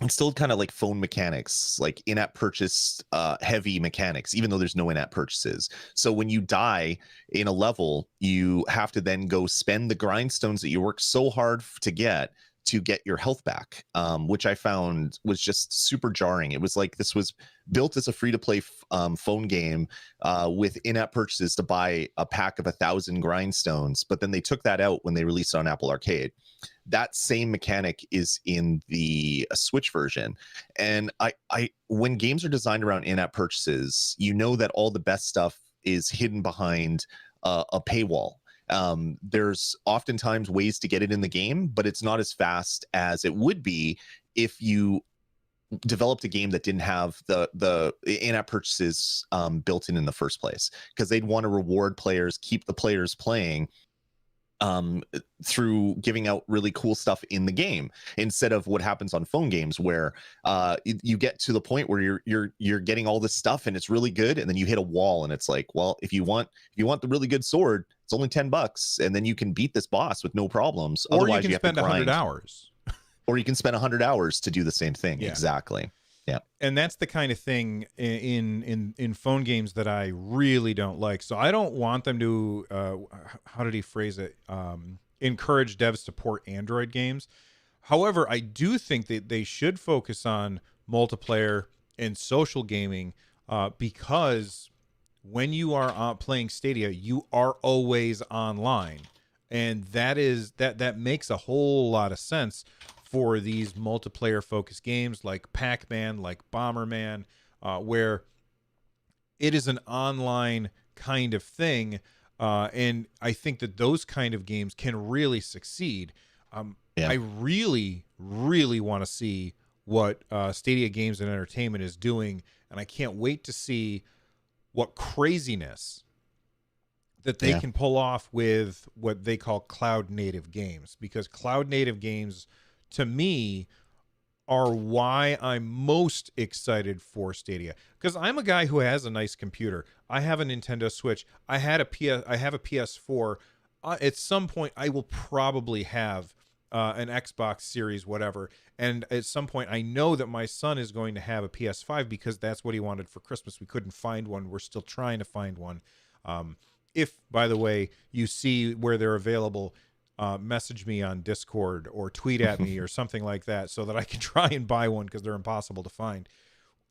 it's still kind of like phone mechanics, like in-app purchase heavy mechanics, even though there's no in-app purchases. So when you die in a level, you have to then go spend the grindstones that you worked so hard to get to get your health back, which I found was just super jarring. It was like this was built as a free-to-play phone game with in-app purchases to buy a pack of 1,000 grindstones, but then they took that out when they released it on Apple Arcade. That same mechanic is in the Switch version, and I when games are designed around in-app purchases, you know that all the best stuff is hidden behind a paywall. There's oftentimes ways to get it in the game, but it's not as fast as it would be if you developed a game that didn't have the in-app purchases built in the first place, because they'd want to reward players, keep the players playing through giving out really cool stuff in the game, instead of what happens on phone games where you get to the point where you're getting all this stuff and it's really good, and then you hit a wall and it's like, well, if you want the really good sword, it's only $10, and then you can beat this boss with no problems. Or otherwise you can spend 100 hours. Or you can spend 100 hours to do the same thing. Yeah. Exactly. Yeah. And that's the kind of thing in phone games that I really don't like. So I don't want them to, how did he phrase it? Encourage devs to port Android games. However, I do think that they should focus on multiplayer and social gaming, because when you are playing Stadia, you are always online. And that makes a whole lot of sense for these multiplayer focused games like Pac-Man, like Bomberman, where it is an online kind of thing. And I think that those kind of games can really succeed. I really, really want to see what Stadia Games and Entertainment is doing. And I can't wait to see what craziness that they can pull off with what they call cloud native games, because cloud native games, to me, are why I'm most excited for Stadia. Because I'm a guy who has a nice computer. I have a Nintendo Switch. I have a PS4. At some point, I will probably have an Xbox Series, whatever. And at some point, I know that my son is going to have a PS5 because that's what he wanted for Christmas. We couldn't find one. We're still trying to find one. If, by the way, you see where they're available, message me on Discord or tweet at me or something like that so that I can try and buy one, because they're impossible to find.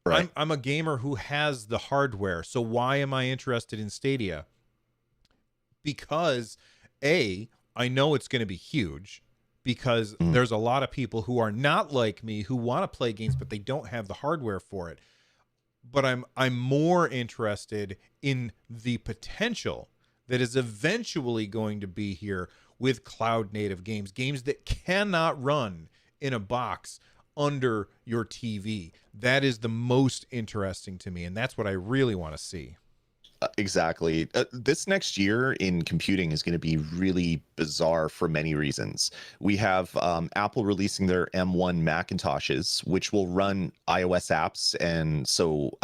Right. I'm a gamer who has the hardware. So why am I interested in Stadia? Because I know it's going to be huge, because there's a lot of people who are not like me who want to play games, but they don't have the hardware for it. But I'm more interested in the potential that is eventually going to be here with cloud native games that cannot run in a box under your TV. That is the most interesting to me, and that's what I really want to see. Exactly. This next year in computing is going to be really bizarre for many reasons. We have Apple releasing their M1 Macintoshes, which will run iOS apps, and so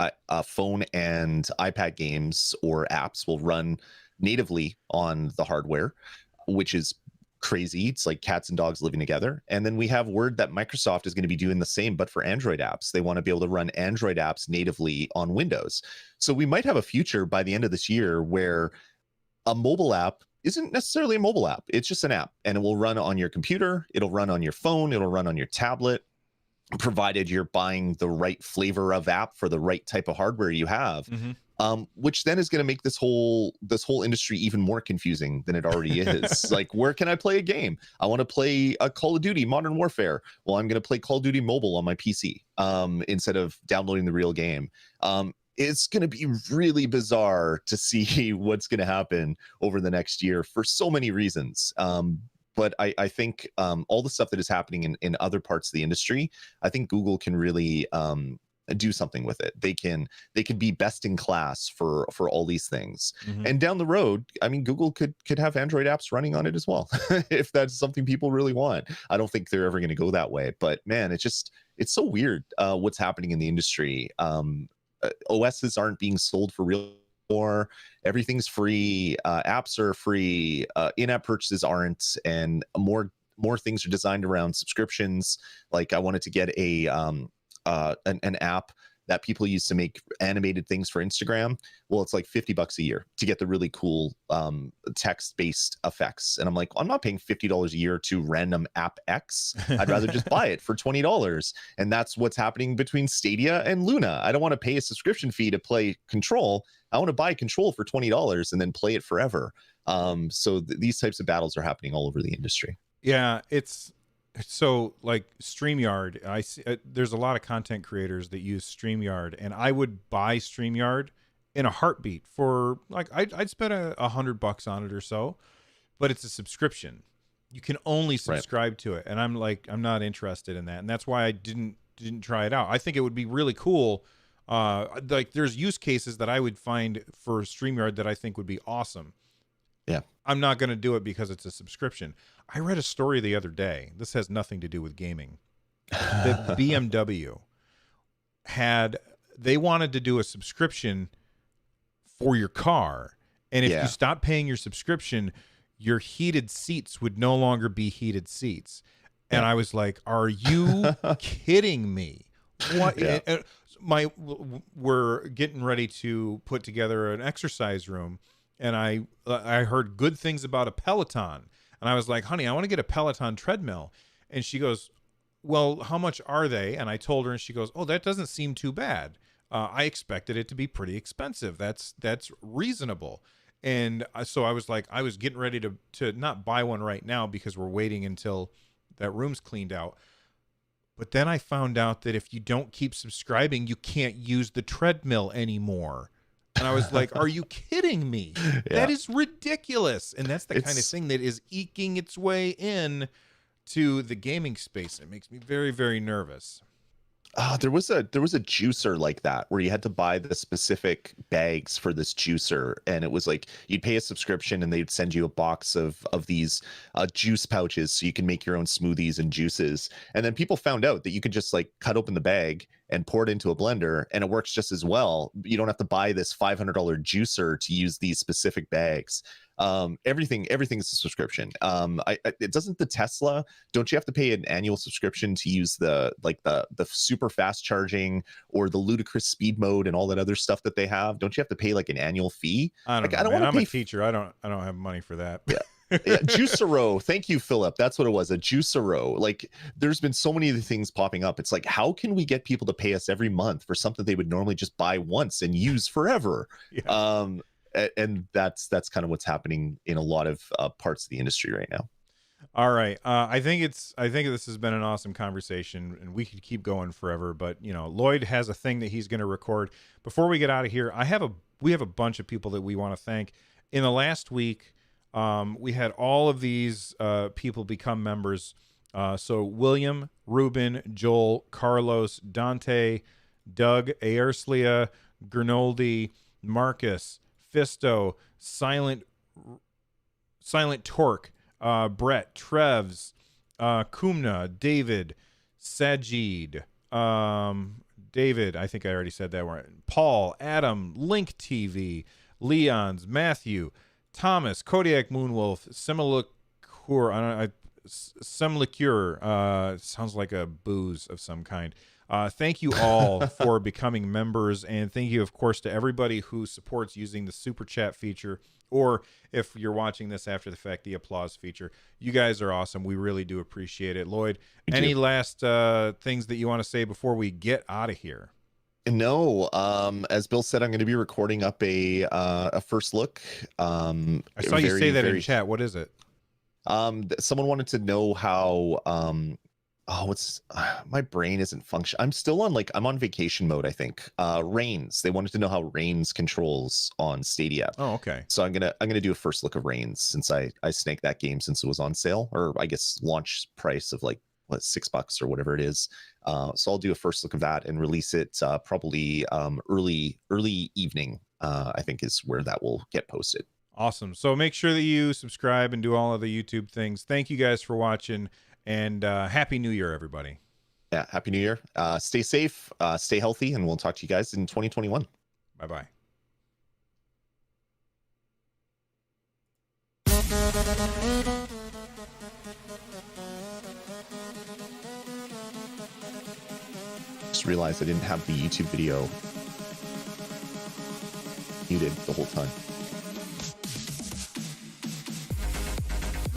phone and iPad games or apps will run natively on the hardware, which is crazy. It's like cats and dogs living together. And then we have word that Microsoft is going to be doing the same, but for Android apps. They want to be able to run Android apps natively on Windows. So we might have a future by the end of this year where a mobile app isn't necessarily a mobile app. It's just an app, and it will run on your computer. It'll run on your phone. It'll run on your tablet, provided you're buying the right flavor of app for the right type of hardware you have. Which then is going to make this whole industry even more confusing than it already is. Like, where can I play a game? I want to play a Call of Duty Modern Warfare. Well, I'm going to play Call of Duty Mobile on my PC instead of downloading the real game. It's going to be really bizarre to see what's going to happen over the next year for so many reasons. But I think all the stuff that is happening in other parts of the industry, I think Google can really do something with it. They can be best in class for all these things. And down the road, I mean, Google could have Android apps running on it as well if that's something people really want. I don't think they're ever going to go that way, but man, it's so weird what's happening in the industry. OSs aren't being sold for real more. Everything's free. Apps are free. In-app purchases aren't, and more things are designed around subscriptions. Like, I wanted to get an app that people use to make animated things for Instagram. Well, it's like $50 a year to get the really cool text-based effects. And I'm like, I'm not paying $50 a year to random app X. I'd rather just buy it for $20. And that's what's happening between Stadia and Luna. I don't want to pay a subscription fee to play Control. I want to buy Control for $20 and then play it forever. So these types of battles are happening all over the industry. Yeah, it's so like StreamYard. I see there's a lot of content creators that use StreamYard, and I would buy StreamYard in a heartbeat for like I'd spend $100 on it or so, but it's a subscription. You can only subscribe to it, and I'm like, I'm not interested in that, and that's why I didn't try it out. I think it would be really cool. Like there's use cases that I would find for StreamYard that I think would be awesome. Yeah. I'm not going to do it because it's a subscription. I read a story the other day. This has nothing to do with gaming. That BMW they wanted to do a subscription for your car. And if you stop paying your subscription, your heated seats would no longer be heated seats. And I was like, are you kidding me? What? Yeah. We're getting ready to put together an exercise room. And I heard good things about a Peloton. And I was like, honey, I want to get a Peloton treadmill. And she goes, well, how much are they? And I told her, and she goes, oh, that doesn't seem too bad. I expected it to be pretty expensive. That's reasonable. And so I was like, I was getting ready to not buy one right now because we're waiting until that room's cleaned out. But then I found out that if you don't keep subscribing, you can't use the treadmill anymore. And I was like, are you kidding me? Yeah. That is ridiculous. And that's the kind of thing that is eking its way in to the gaming space. It makes me very, very nervous. There was a juicer like that where you had to buy the specific bags for this juicer, and it was like you'd pay a subscription and they'd send you a box of these juice pouches so you can make your own smoothies and juices. And then people found out that you could just like cut open the bag and pour it into a blender, and it works just as well. You don't have to buy this $500 juicer to use these specific bags. Everything is a subscription. It doesn't the Tesla, don't you have to pay an annual subscription to use the super fast charging or the ludicrous speed mode and all that other stuff that they have? Don't you have to pay like an annual fee? I don't know, man. I'm a teacher. I don't have money for that. Yeah. Yeah, Juicero. Thank you, Philip. That's what it was, a Juicero. Like, there's been so many of the things popping up. It's like, how can we get people to pay us every month for something they would normally just buy once and use forever? Yeah. And that's kind of what's happening in a lot of parts of the industry right now. All right. I think this has been an awesome conversation, and we could keep going forever, but you know, Lloyd has a thing that he's going to record. Before we get out of here, we have a bunch of people that we want to thank. In the last week, we had all of these people become members. So William, Ruben, Joel, Carlos, Dante, Doug, Aerslia, Gernoldi, Marcus, Fisto, Silent Torque, Brett, Trevs, Kumna, David, Sajid, David, I think I already said that one. Paul, Adam, Link TV, Leons, Matthew, Thomas, Kodiak Moonwolf, Semlicure, sounds like a booze of some kind. Thank you all for becoming members, and thank you, of course, to everybody who supports using the Super Chat feature, or if you're watching this after the fact, the applause feature. You guys are awesome. We really do appreciate it. Lloyd, any last things that you want to say before we get out of here? No, as Bill said, I'm going to be recording up a first look. I saw you say that in chat. What is it? Someone wanted to know how my brain isn't functioning. I'm on vacation mode, I think. Reigns. They wanted to know how Reigns controls on Stadia. Oh, okay. So I'm gonna do a first look of Reigns, since I snaked that game since it was on sale, or I guess launch price of like $6 or whatever it is. So I'll do a first look of that and release it probably early evening. I think is where that will get posted. Awesome. So make sure that you subscribe and do all of the YouTube things. Thank you guys for watching, and Happy New Year, everybody. Yeah, Happy New Year. Stay safe, stay healthy, and we'll talk to you guys in 2021. Bye-bye. just realized I didn't have the YouTube video muted the whole time.